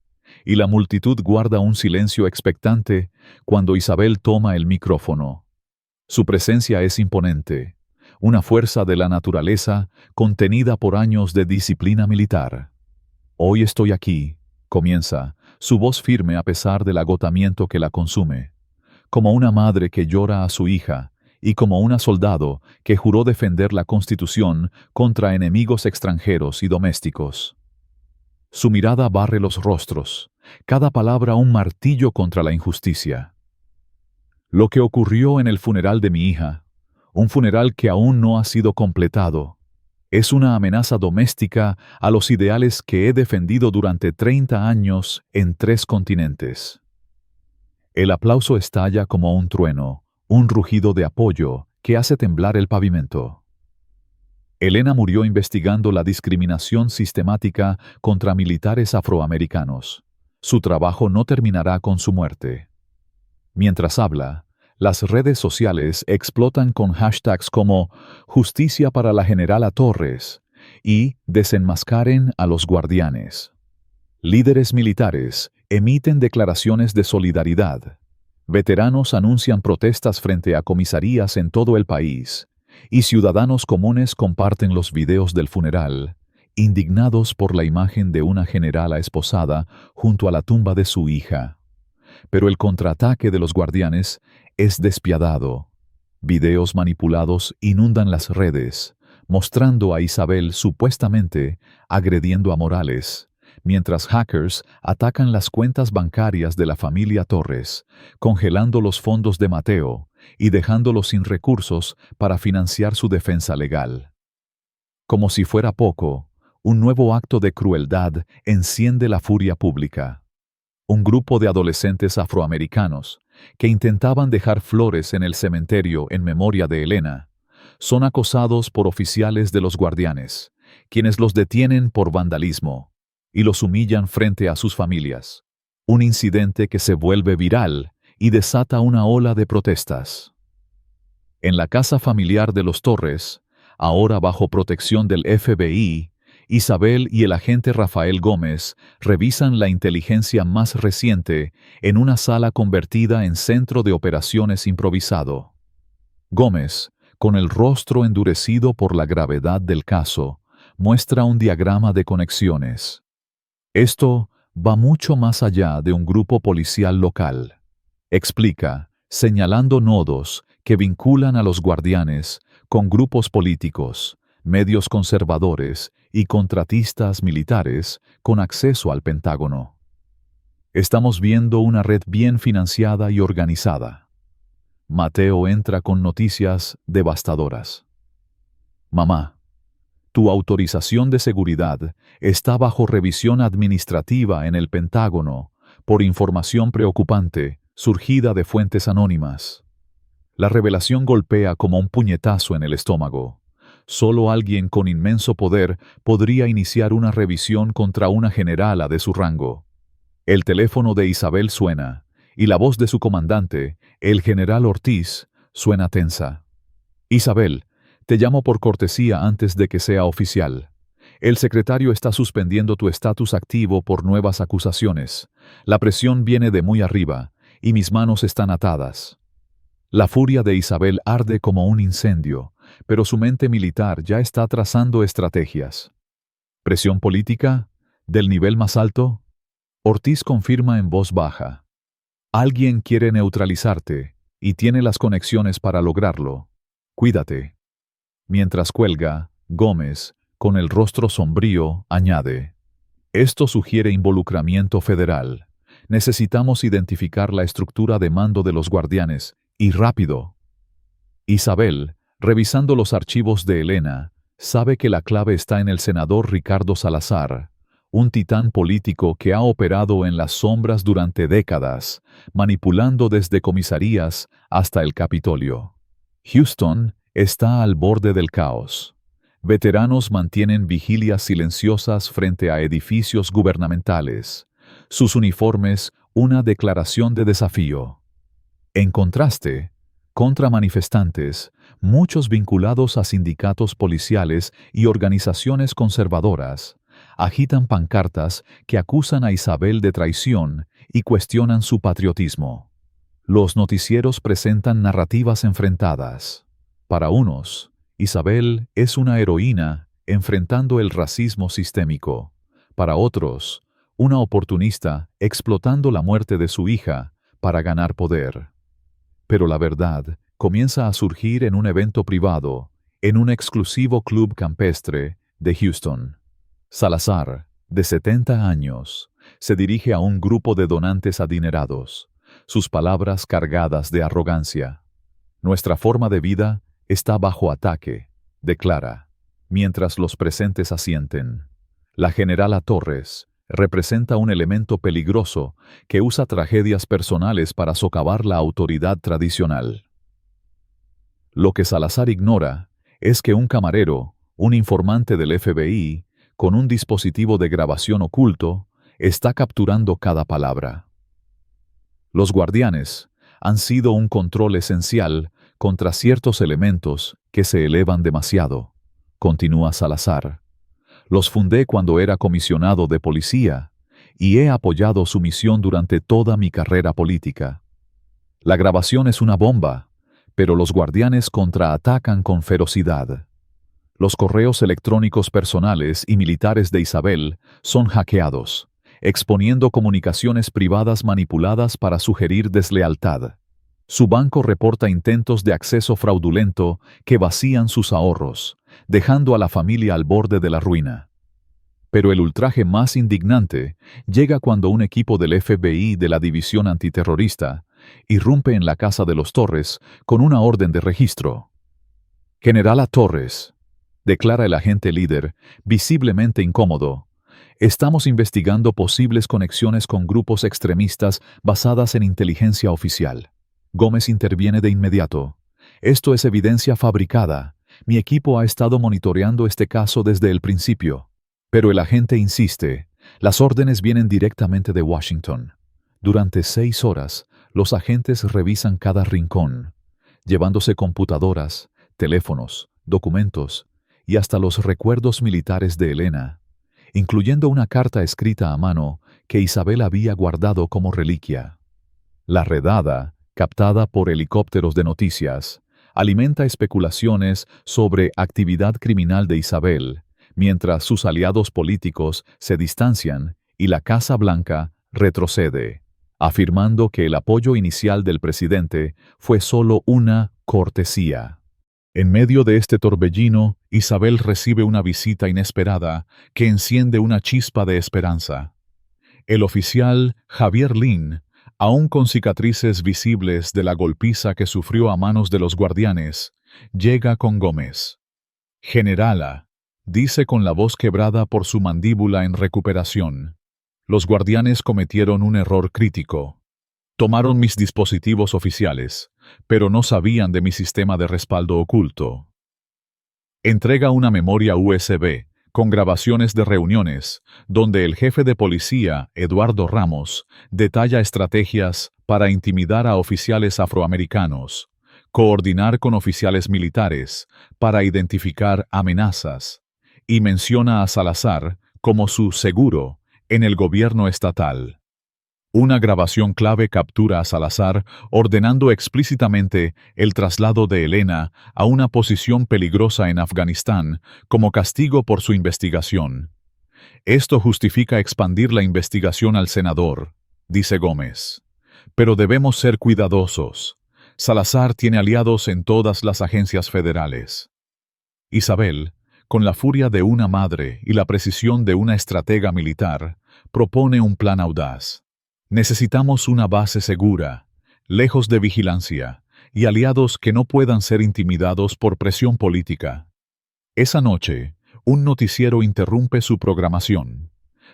y la multitud guarda un silencio expectante cuando Isabel toma el micrófono. Su presencia es imponente, una fuerza de la naturaleza contenida por años de disciplina militar. Hoy estoy aquí, comienza, su voz firme a pesar del agotamiento que la consume, como una madre que llora a su hija y como una soldado que juró defender la Constitución contra enemigos extranjeros y domésticos. Su mirada barre los rostros, cada palabra un martillo contra la injusticia. Lo que ocurrió en el funeral de mi hija, un funeral que aún no ha sido completado, es una amenaza doméstica a los ideales que he defendido durante 30 años en 3 continentes. El aplauso estalla como un trueno, un rugido de apoyo que hace temblar el pavimento. Elena murió investigando la discriminación sistemática contra militares afroamericanos. Su trabajo no terminará con su muerte. Mientras habla, las redes sociales explotan con hashtags como Justicia para la Generala Torres y Desenmascaren a los guardianes. Líderes militares emiten declaraciones de solidaridad. Veteranos anuncian protestas frente a comisarías en todo el país, y ciudadanos comunes comparten los videos del funeral, indignados por la imagen de una generala esposada junto a la tumba de su hija. Pero el contraataque de los guardianes es despiadado. Videos manipulados inundan las redes, mostrando a Isabel supuestamente agrediendo a Morales, mientras hackers atacan las cuentas bancarias de la familia Torres, congelando los fondos de Mateo y dejándolos sin recursos para financiar su defensa legal. Como si fuera poco, un nuevo acto de crueldad enciende la furia pública. Un grupo de adolescentes afroamericanos que intentaban dejar flores en el cementerio en memoria de Elena, son acosados por oficiales de los guardianes, quienes los detienen por vandalismo y los humillan frente a sus familias. Un incidente que se vuelve viral y desata una ola de protestas. En la casa familiar de los Torres, ahora bajo protección del FBI, Isabel y el agente Rafael Gómez revisan la inteligencia más reciente en una sala convertida en centro de operaciones improvisado. Gómez, con el rostro endurecido por la gravedad del caso, muestra un diagrama de conexiones. Esto va mucho más allá de un grupo policial local. Explica, señalando nodos que vinculan a los guardianes con grupos políticos, medios conservadores y contratistas militares con acceso al Pentágono. Estamos viendo una red bien financiada y organizada. Mateo entra con noticias devastadoras. Mamá, tu autorización de seguridad está bajo revisión administrativa en el Pentágono por información preocupante surgida de fuentes anónimas. La revelación golpea como un puñetazo en el estómago. Solo alguien con inmenso poder podría iniciar una revisión contra una generala de su rango. El teléfono de Isabel suena, y la voz de su comandante, el general Ortiz, suena tensa. Isabel, te llamo por cortesía antes de que sea oficial. El secretario está suspendiendo tu estatus activo por nuevas acusaciones. La presión viene de muy arriba, y mis manos están atadas. La furia de Isabel arde como un incendio, pero su mente militar ya está trazando estrategias. ¿Presión política? ¿Del nivel más alto? Ortiz confirma en voz baja. Alguien quiere neutralizarte, y tiene las conexiones para lograrlo. Cuídate. Mientras cuelga, Gómez, con el rostro sombrío, añade. Esto sugiere involucramiento federal. Necesitamos identificar la estructura de mando de los guardianes, y rápido. Isabel, revisando los archivos de Elena, sabe que la clave está en el senador Ricardo Salazar, un titán político que ha operado en las sombras durante décadas, manipulando desde comisarías hasta el Capitolio. Houston está al borde del caos. Veteranos mantienen vigilias silenciosas frente a edificios gubernamentales. Sus uniformes, una declaración de desafío. En contraste, contra manifestantes, muchos vinculados a sindicatos policiales y organizaciones conservadoras, agitan pancartas que acusan a Isabel de traición y cuestionan su patriotismo. Los noticieros presentan narrativas enfrentadas. Para unos, Isabel es una heroína enfrentando el racismo sistémico. Para otros, una oportunista explotando la muerte de su hija para ganar poder. Pero la verdad comienza a surgir en un evento privado, en un exclusivo club campestre de Houston. Salazar, de 70 años, se dirige a un grupo de donantes adinerados, sus palabras cargadas de arrogancia. Nuestra forma de vida está bajo ataque, declara, mientras los presentes asienten. La generala Torres representa un elemento peligroso que usa tragedias personales para socavar la autoridad tradicional. Lo que Salazar ignora es que un camarero, un informante del FBI, con un dispositivo de grabación oculto, está capturando cada palabra. Los guardianes han sido un control esencial contra ciertos elementos que se elevan demasiado, continúa Salazar. Los fundé cuando era comisionado de policía y he apoyado su misión durante toda mi carrera política. La grabación es una bomba, pero los guardianes contraatacan con ferocidad. Los correos electrónicos personales y militares de Isabel son hackeados, exponiendo comunicaciones privadas manipuladas para sugerir deslealtad. Su banco reporta intentos de acceso fraudulento que vacían sus ahorros, dejando a la familia al borde de la ruina. Pero el ultraje más indignante llega cuando un equipo del FBI de la División Antiterrorista irrumpe en la casa de los Torres con una orden de registro. Generala Torres, declara el agente líder, visiblemente incómodo, estamos investigando posibles conexiones con grupos extremistas basadas en inteligencia oficial. Gómez interviene de inmediato. Esto es evidencia fabricada. Mi equipo ha estado monitoreando este caso desde el principio. Pero el agente insiste. Las órdenes vienen directamente de Washington. Durante 6 horas, los agentes revisan cada rincón, llevándose computadoras, teléfonos, documentos y hasta los recuerdos militares de Elena, incluyendo una carta escrita a mano que Isabel había guardado como reliquia. La redada, captada por helicópteros de noticias, alimenta especulaciones sobre actividad criminal de Isabel, mientras sus aliados políticos se distancian y la Casa Blanca retrocede, afirmando que el apoyo inicial del presidente fue solo una cortesía. En medio de este torbellino, Isabel recibe una visita inesperada que enciende una chispa de esperanza. El oficial Javier Lin, aún con cicatrices visibles de la golpiza que sufrió a manos de los guardianes, llega con Gómez. Generala, dice con la voz quebrada por su mandíbula en recuperación. Los guardianes cometieron un error crítico. Tomaron mis dispositivos oficiales, pero no sabían de mi sistema de respaldo oculto. Entrega una memoria USB con grabaciones de reuniones, donde el jefe de policía, Eduardo Ramos, detalla estrategias para intimidar a oficiales afroamericanos, coordinar con oficiales militares para identificar amenazas, y menciona a Salazar como su seguro en el gobierno estatal. Una grabación clave captura a Salazar ordenando explícitamente el traslado de Elena a una posición peligrosa en Afganistán como castigo por su investigación. Esto justifica expandir la investigación al senador, dice Gómez. Pero debemos ser cuidadosos. Salazar tiene aliados en todas las agencias federales. Isabel, con la furia de una madre y la precisión de una estratega militar, propone un plan audaz. Necesitamos una base segura, lejos de vigilancia, y aliados que no puedan ser intimidados por presión política. Esa noche, un noticiero interrumpe su programación.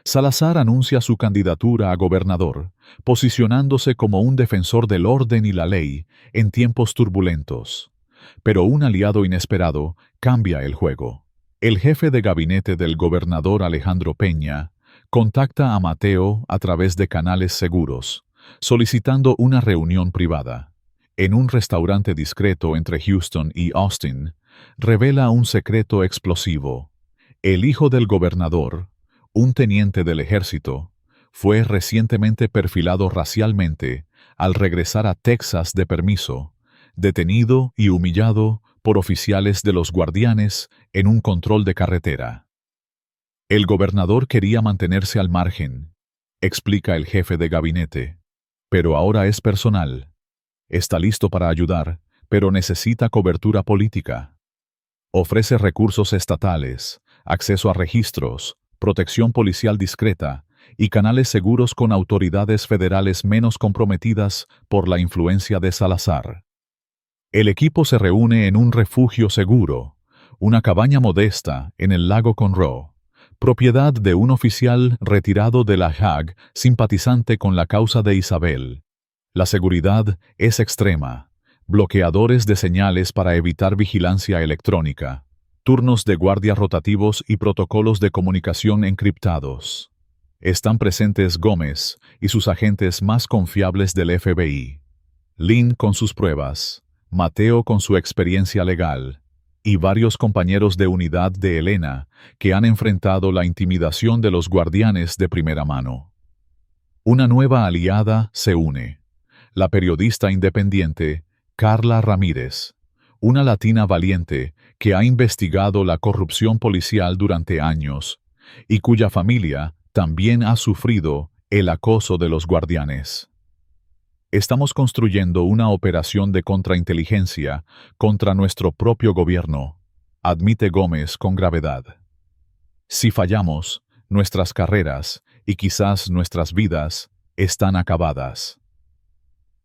Salazar anuncia su candidatura a gobernador, posicionándose como un defensor del orden y la ley en tiempos turbulentos. Pero un aliado inesperado cambia el juego. El jefe de gabinete del gobernador Alejandro Peña contacta a Mateo a través de canales seguros, solicitando una reunión privada. En un restaurante discreto entre Houston y Austin, revela un secreto explosivo. El hijo del gobernador, un teniente del ejército, fue recientemente perfilado racialmente al regresar a Texas de permiso, detenido y humillado por oficiales de los guardianes en un control de carretera. El gobernador quería mantenerse al margen, explica el jefe de gabinete, pero ahora es personal. Está listo para ayudar, pero necesita cobertura política. Ofrece recursos estatales, acceso a registros, protección policial discreta y canales seguros con autoridades federales menos comprometidas por la influencia de Salazar. El equipo se reúne en un refugio seguro, una cabaña modesta en el lago Conroe, propiedad de un oficial retirado de la JAG simpatizante con la causa de Isabel. La seguridad es extrema, bloqueadores de señales para evitar vigilancia electrónica, turnos de guardia rotativos y protocolos de comunicación encriptados. Están presentes Gómez y sus agentes más confiables del FBI, Lynn con sus pruebas, Mateo con su experiencia legal, y varios compañeros de unidad de Elena que han enfrentado la intimidación de los guardianes de primera mano. Una nueva aliada se une, la periodista independiente Carla Ramírez, una latina valiente que ha investigado la corrupción policial durante años y cuya familia también ha sufrido el acoso de los guardianes. Estamos construyendo una operación de contrainteligencia contra nuestro propio gobierno, admite Gómez con gravedad. Si fallamos, nuestras carreras y quizás nuestras vidas están acabadas.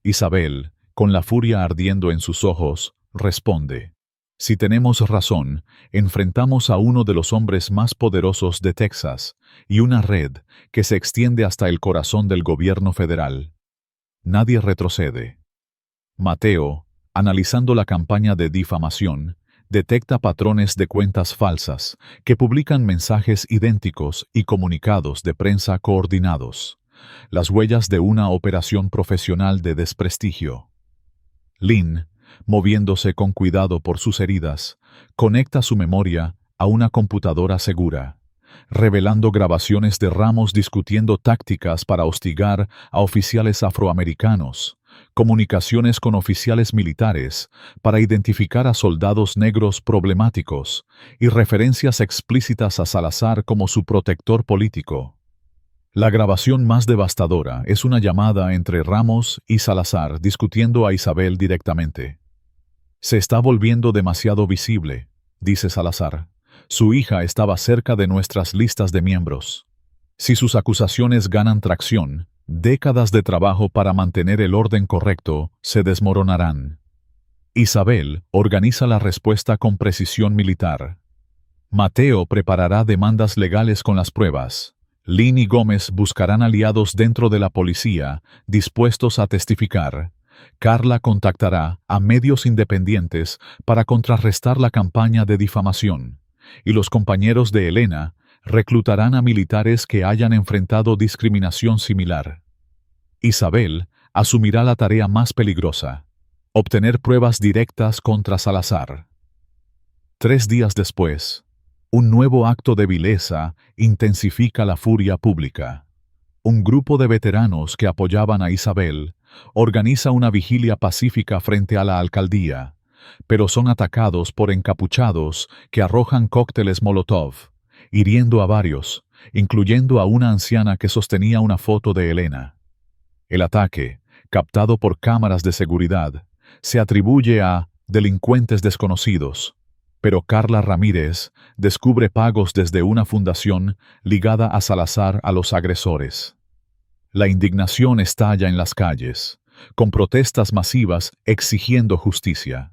Isabel, con la furia ardiendo en sus ojos, responde: si tenemos razón, enfrentamos a uno de los hombres más poderosos de Texas y una red que se extiende hasta el corazón del gobierno federal. Nadie retrocede. Mateo, analizando la campaña de difamación, detecta patrones de cuentas falsas que publican mensajes idénticos y comunicados de prensa coordinados, las huellas de una operación profesional de desprestigio. Lynn, moviéndose con cuidado por sus heridas, conecta su memoria a una computadora segura, revelando grabaciones de Ramos discutiendo tácticas para hostigar a oficiales afroamericanos, comunicaciones con oficiales militares para identificar a soldados negros problemáticos y referencias explícitas a Salazar como su protector político. La grabación más devastadora es una llamada entre Ramos y Salazar discutiendo a Isabel directamente. Se está volviendo demasiado visible, dice Salazar. Su hija estaba cerca de nuestras listas de miembros. Si sus acusaciones ganan tracción, décadas de trabajo para mantener el orden correcto se desmoronarán. Isabel organiza la respuesta con precisión militar. Mateo preparará demandas legales con las pruebas. Lynn y Gómez buscarán aliados dentro de la policía, dispuestos a testificar. Carla contactará a medios independientes para contrarrestar la campaña de difamación, y los compañeros de Elena reclutarán a militares que hayan enfrentado discriminación similar. Isabel asumirá la tarea más peligrosa: obtener pruebas directas contra Salazar. 3 días después, un nuevo acto de vileza intensifica la furia pública. Un grupo de veteranos que apoyaban a Isabel organiza una vigilia pacífica frente a la alcaldía, pero son atacados por encapuchados que arrojan cócteles Molotov, hiriendo a varios, incluyendo a una anciana que sostenía una foto de Elena. El ataque, captado por cámaras de seguridad, se atribuye a delincuentes desconocidos, pero Carla Ramírez descubre pagos desde una fundación ligada a Salazar a los agresores. La indignación estalla en las calles, con protestas masivas exigiendo justicia.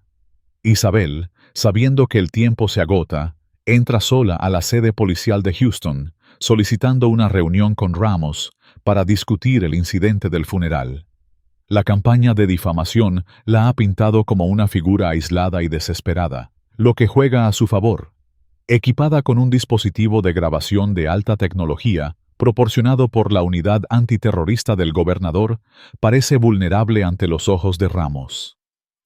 Isabel, sabiendo que el tiempo se agota, entra sola a la sede policial de Houston, solicitando una reunión con Ramos para discutir el incidente del funeral. La campaña de difamación la ha pintado como una figura aislada y desesperada, lo que juega a su favor. Equipada con un dispositivo de grabación de alta tecnología, proporcionado por la unidad antiterrorista del gobernador, parece vulnerable ante los ojos de Ramos.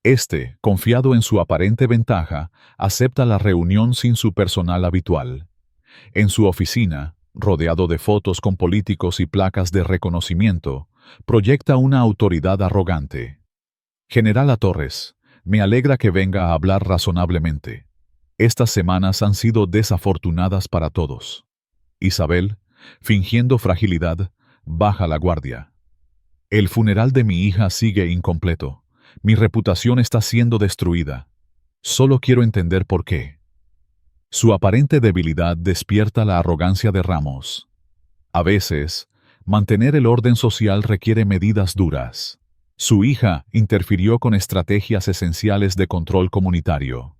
Este, confiado en su aparente ventaja, acepta la reunión sin su personal habitual. En su oficina, rodeado de fotos con políticos y placas de reconocimiento, proyecta una autoridad arrogante. Generala Torres, me alegra que venga a hablar razonablemente. Estas semanas han sido desafortunadas para todos. Isabel, fingiendo fragilidad, baja la guardia. El funeral de mi hija sigue incompleto. Mi reputación está siendo destruida. Solo quiero entender por qué. Su aparente debilidad despierta la arrogancia de Ramos. A veces, mantener el orden social requiere medidas duras. Su hija interfirió con estrategias esenciales de control comunitario.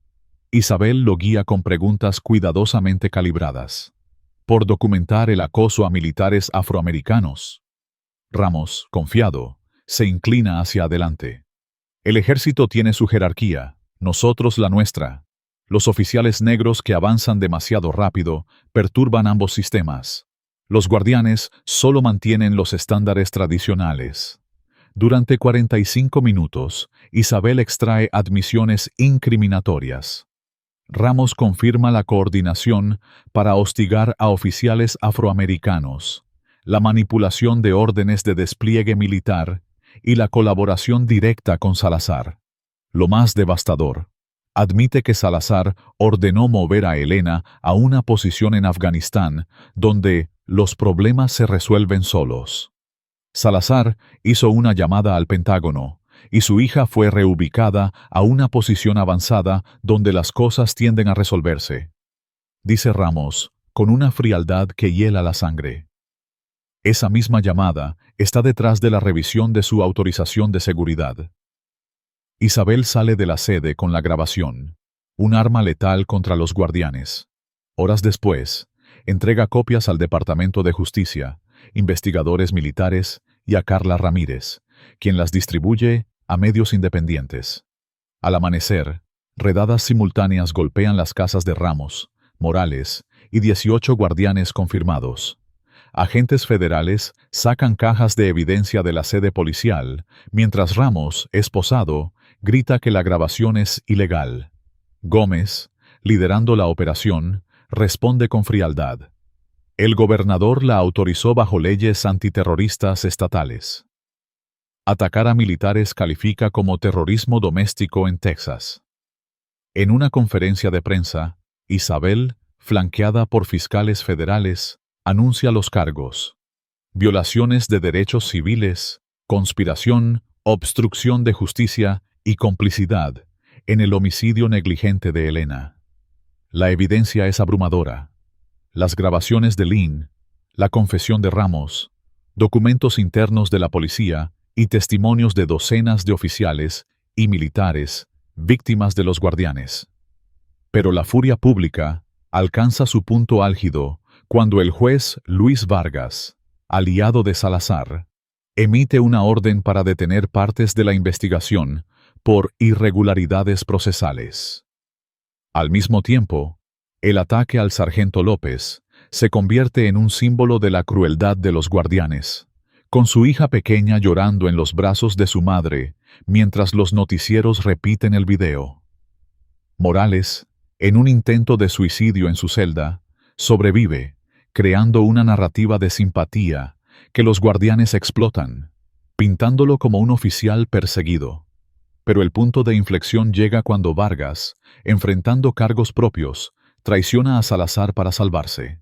Isabel lo guía con preguntas cuidadosamente calibradas. Por documentar el acoso a militares afroamericanos. Ramos, confiado, se inclina hacia adelante. El ejército tiene su jerarquía, nosotros la nuestra. Los oficiales negros que avanzan demasiado rápido perturban ambos sistemas. Los guardianes solo mantienen los estándares tradicionales. Durante 45 minutos, Isabel extrae admisiones incriminatorias. Ramos confirma la coordinación para hostigar a oficiales afroamericanos, la manipulación de órdenes de despliegue militar y la colaboración directa con Salazar. Lo más devastador, admite que Salazar ordenó mover a Elena a una posición en Afganistán donde los problemas se resuelven solos. Salazar hizo una llamada al Pentágono y su hija fue reubicada a una posición avanzada donde las cosas tienden a resolverse. Dice Ramos, con una frialdad que hiela la sangre. Esa misma llamada está detrás de la revisión de su autorización de seguridad. Isabel sale de la sede con la grabación, un arma letal contra los guardianes. Horas después, entrega copias al Departamento de Justicia, investigadores militares y a Carla Ramírez, quien las distribuye a medios independientes. Al amanecer, redadas simultáneas golpean las casas de Ramos, Morales y 18 guardianes confirmados. Agentes federales sacan cajas de evidencia de la sede policial, mientras Ramos, esposado, grita que la grabación es ilegal. Gómez, liderando la operación, responde con frialdad. El gobernador la autorizó bajo leyes antiterroristas estatales. Atacar a militares califica como terrorismo doméstico en Texas. En una conferencia de prensa, Isabel, flanqueada por fiscales federales, anuncia los cargos: violaciones de derechos civiles, conspiración, obstrucción de justicia y complicidad en el homicidio negligente de Elena. La evidencia es abrumadora. Las grabaciones de Lynn, la confesión de Ramos, documentos internos de la policía y testimonios de docenas de oficiales y militares víctimas de los guardianes. Pero la furia pública alcanza su punto álgido cuando el juez Luis Vargas, aliado de Salazar, emite una orden para detener partes de la investigación por irregularidades procesales. Al mismo tiempo, el ataque al sargento López se convierte en un símbolo de la crueldad de los guardianes, con su hija pequeña llorando en los brazos de su madre mientras los noticieros repiten el video. Morales, en un intento de suicidio en su celda, sobrevive, creando una narrativa de simpatía que los guardianes explotan, pintándolo como un oficial perseguido. Pero el punto de inflexión llega cuando Vargas, enfrentando cargos propios, traiciona a Salazar para salvarse.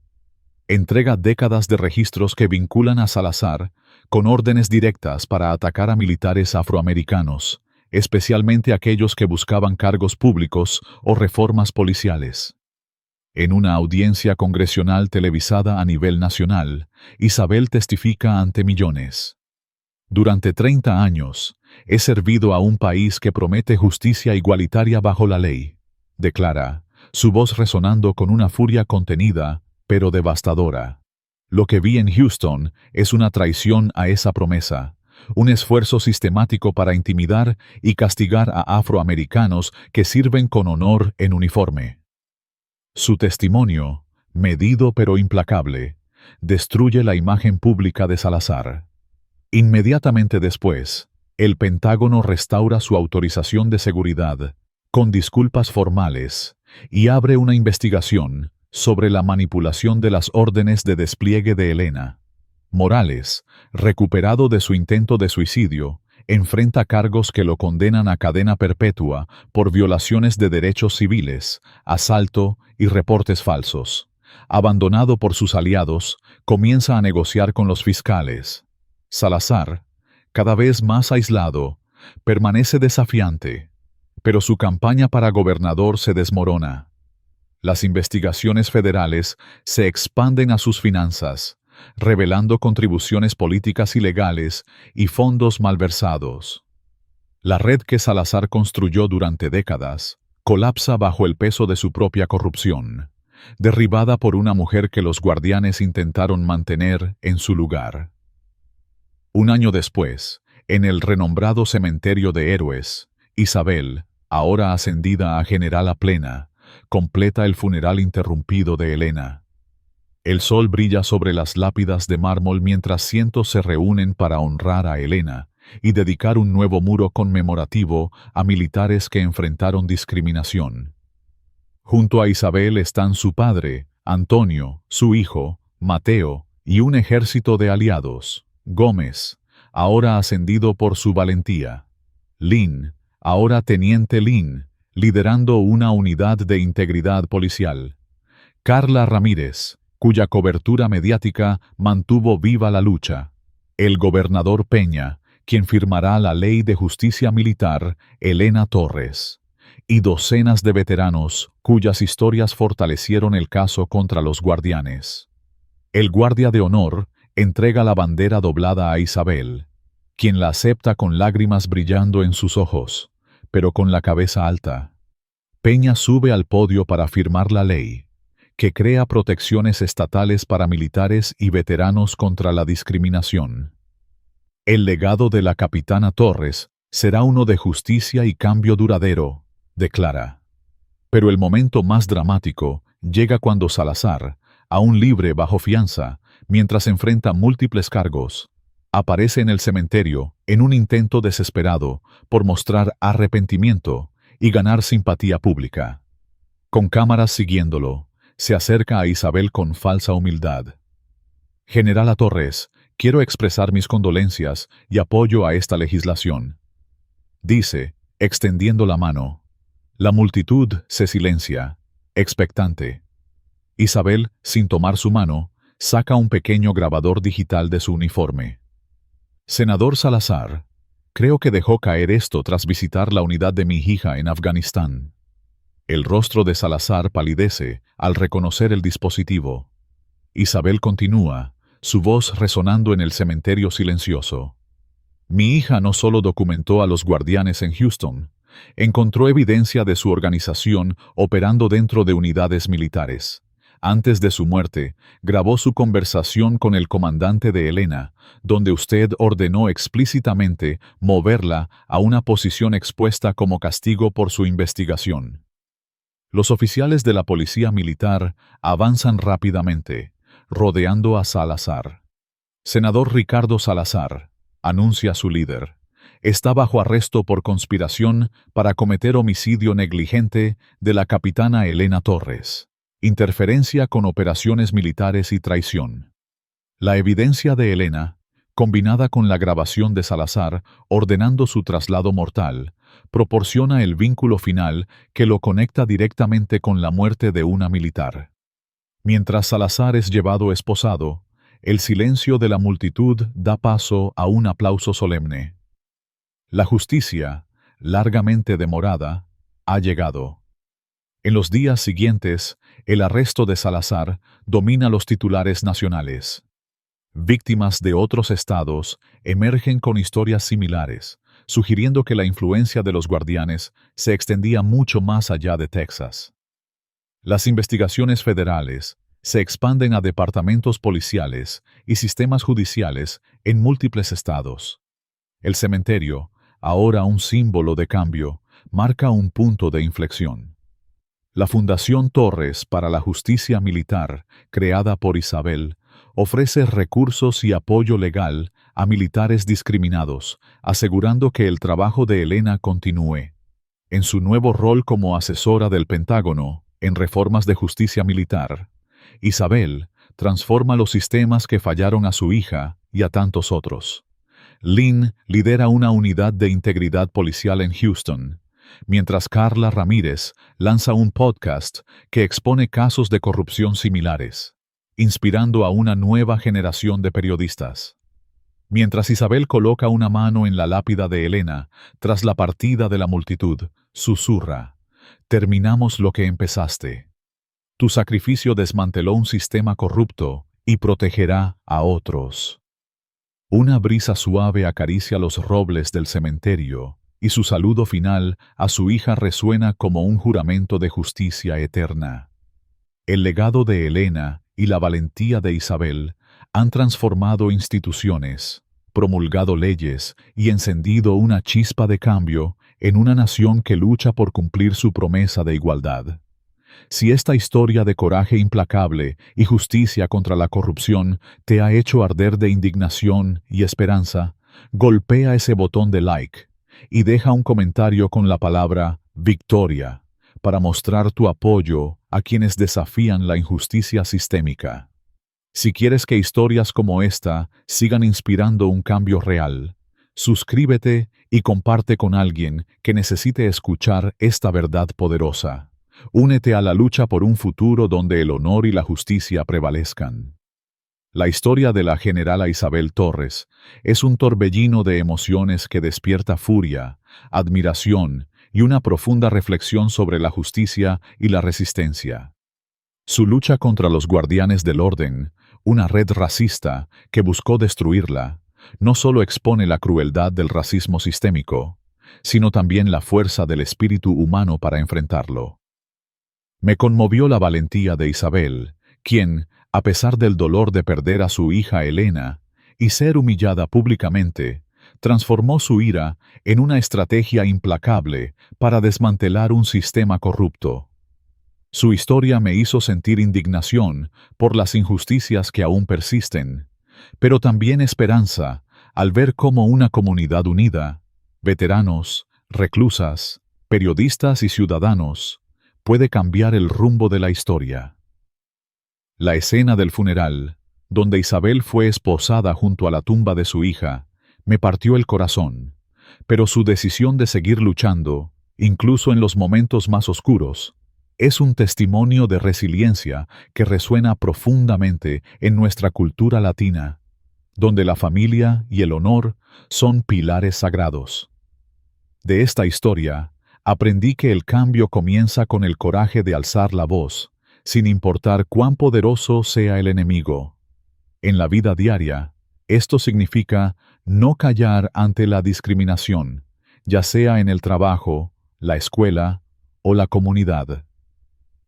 Entrega décadas de registros que vinculan a Salazar con órdenes directas para atacar a militares afroamericanos, especialmente aquellos que buscaban cargos públicos o reformas policiales. En una audiencia congresional televisada a nivel nacional, Isabel testifica ante millones. Durante 30 años, he servido a un país que promete justicia igualitaria bajo la ley, declara, su voz resonando con una furia contenida, pero devastadora. Lo que vi en Houston es una traición a esa promesa, un esfuerzo sistemático para intimidar y castigar a afroamericanos que sirven con honor en uniforme. Su testimonio, medido pero implacable, destruye la imagen pública de Salazar. Inmediatamente después, el Pentágono restaura su autorización de seguridad, con disculpas formales, y abre una investigación sobre la manipulación de las órdenes de despliegue de Elena. Morales, recuperado de su intento de suicidio, enfrenta cargos que lo condenan a cadena perpetua por violaciones de derechos civiles, asalto y reportes falsos. Abandonado por sus aliados, comienza a negociar con los fiscales. Salazar, cada vez más aislado, permanece desafiante, pero su campaña para gobernador se desmorona. Las investigaciones federales se expanden a sus finanzas, revelando contribuciones políticas ilegales y fondos malversados. La red que Salazar construyó durante décadas colapsa bajo el peso de su propia corrupción, derribada por una mujer que los guardianes intentaron mantener en su lugar. Un año después, en el renombrado cementerio de héroes, Isabel, ahora ascendida a generala plena, completa el funeral interrumpido de Elena. El sol brilla sobre las lápidas de mármol mientras cientos se reúnen para honrar a Elena y dedicar un nuevo muro conmemorativo a militares que enfrentaron discriminación. Junto a Isabel están su padre, Antonio, su hijo, Mateo, y un ejército de aliados. Gómez, ahora ascendido por su valentía. Lin, ahora teniente Lin, liderando una unidad de integridad policial. Carla Ramírez, cuya cobertura mediática mantuvo viva la lucha. El gobernador Peña, quien firmará la ley de justicia militar, Elena Torres. Y docenas de veteranos cuyas historias fortalecieron el caso contra los guardianes. El guardia de honor entrega la bandera doblada a Isabel, quien la acepta con lágrimas brillando en sus ojos, pero con la cabeza alta. Peña sube al podio para firmar la ley, que crea protecciones estatales para militares y veteranos contra la discriminación. El legado de la capitana Torres será uno de justicia y cambio duradero, declara. Pero el momento más dramático llega cuando Salazar, aún libre bajo fianza, mientras enfrenta múltiples cargos, aparece en el cementerio en un intento desesperado por mostrar arrepentimiento y ganar simpatía pública. Con cámaras siguiéndolo, se acerca a Isabel con falsa humildad. Generala Torres, quiero expresar mis condolencias y apoyo a esta legislación. Dice, extendiendo la mano. La multitud se silencia, expectante. Isabel, sin tomar su mano, saca un pequeño grabador digital de su uniforme. Senador Salazar, creo que dejó caer esto tras visitar la unidad de mi hija en Afganistán. El rostro de Salazar palidece al reconocer el dispositivo. Isabel continúa, su voz resonando en el cementerio silencioso. Mi hija no solo documentó a los guardianes en Houston, encontró evidencia de su organización operando dentro de unidades militares. Antes de su muerte, grabó su conversación con el comandante de Elena, donde usted ordenó explícitamente moverla a una posición expuesta como castigo por su investigación. Los oficiales de la policía militar avanzan rápidamente, rodeando a Salazar. Senador Ricardo Salazar, anuncia su líder, está bajo arresto por conspiración para cometer homicidio negligente de la capitana Elena Torres. Interferencia con operaciones militares y traición. La evidencia de Elena, combinada con la grabación de Salazar ordenando su traslado mortal, proporciona el vínculo final que lo conecta directamente con la muerte de una militar. Mientras Salazar es llevado esposado, el silencio de la multitud da paso a un aplauso solemne. La justicia, largamente demorada, ha llegado. En los días siguientes, el arresto de Salazar domina los titulares nacionales. Víctimas de otros estados emergen con historias similares, sugiriendo que la influencia de los guardianes se extendía mucho más allá de Texas. Las investigaciones federales, se expanden a departamentos policiales y sistemas judiciales en múltiples estados. El cementerio, ahora un símbolo de cambio, marca un punto de inflexión. La Fundación Torres para la Justicia Militar, creada por Isabel, ofrece recursos y apoyo legal a militares discriminados, asegurando que el trabajo de Elena continúe. En su nuevo rol como asesora del Pentágono en reformas de justicia militar, Isabel transforma los sistemas que fallaron a su hija y a tantos otros. Lynn lidera una unidad de integridad policial en Houston, mientras Carla Ramírez lanza un podcast que expone casos de corrupción similares, inspirando a una nueva generación de periodistas. Mientras Isabel coloca una mano en la lápida de Elena tras la partida de la multitud, susurra: «Terminamos lo que empezaste. Tu sacrificio desmanteló un sistema corrupto y protegerá a otros». Una brisa suave acaricia los robles del cementerio, y su saludo final a su hija resuena como un juramento de justicia eterna. El legado de Elena y la valentía de Isabel han transformado instituciones, promulgado leyes y encendido una chispa de cambio en una nación que lucha por cumplir su promesa de igualdad. Si esta historia de coraje implacable y justicia contra la corrupción te ha hecho arder de indignación y esperanza, golpea ese botón de like y deja un comentario con la palabra «Victoria» para mostrar tu apoyo a quienes desafían la injusticia sistémica. Si quieres que historias como esta sigan inspirando un cambio real, suscríbete y comparte con alguien que necesite escuchar esta verdad poderosa. Únete a la lucha por un futuro donde el honor y la justicia prevalezcan. La historia de la generala Isabel Torres es un torbellino de emociones que despierta furia, admiración y una profunda reflexión sobre la justicia y la resistencia. Su lucha contra los guardianes del orden, una red racista que buscó destruirla, no solo expone la crueldad del racismo sistémico, sino también la fuerza del espíritu humano para enfrentarlo. Me conmovió la valentía de Isabel, quien, a pesar del dolor de perder a su hija Elena y ser humillada públicamente, transformó su ira en una estrategia implacable para desmantelar un sistema corrupto. Su historia me hizo sentir indignación por las injusticias que aún persisten, pero también esperanza al ver cómo una comunidad unida, veteranos, reclusas, periodistas y ciudadanos, puede cambiar el rumbo de la historia. La escena del funeral, donde Isabel fue esposada junto a la tumba de su hija, me partió el corazón, pero su decisión de seguir luchando, incluso en los momentos más oscuros, es un testimonio de resiliencia que resuena profundamente en nuestra cultura latina, donde la familia y el honor son pilares sagrados. De esta historia, aprendí que el cambio comienza con el coraje de alzar la voz, sin importar cuán poderoso sea el enemigo. En la vida diaria, esto significa no callar ante la discriminación, ya sea en el trabajo, la escuela o la comunidad.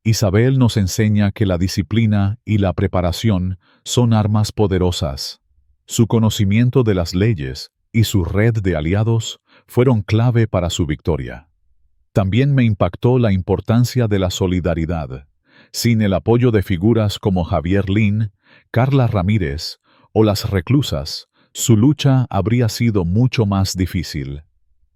Isabel nos enseña que la disciplina y la preparación son armas poderosas. Su conocimiento de las leyes y su red de aliados fueron clave para su victoria. También me impactó la importancia de la solidaridad. Sin el apoyo de figuras como Javier Lynn, Carla Ramírez o las reclusas, su lucha habría sido mucho más difícil.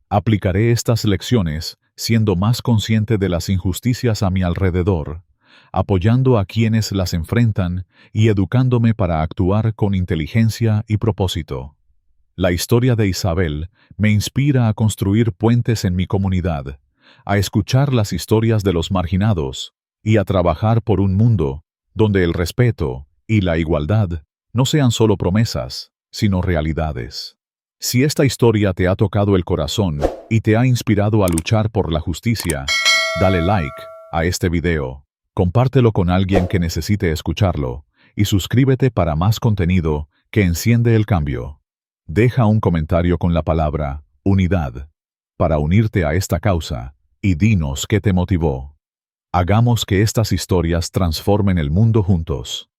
Aplicaré estas lecciones siendo más consciente de las injusticias a mi alrededor, apoyando a quienes las enfrentan y educándome para actuar con inteligencia y propósito. La historia de Isabel me inspira a construir puentes en mi comunidad, a escuchar las historias de los marginados y a trabajar por un mundo donde el respeto y la igualdad no sean solo promesas, sino realidades. Si esta historia te ha tocado el corazón y te ha inspirado a luchar por la justicia, dale like a este video, compártelo con alguien que necesite escucharlo y suscríbete para más contenido que enciende el cambio. Deja un comentario con la palabra unidad para unirte a esta causa y dinos qué te motivó. Hagamos que estas historias transformen el mundo juntos.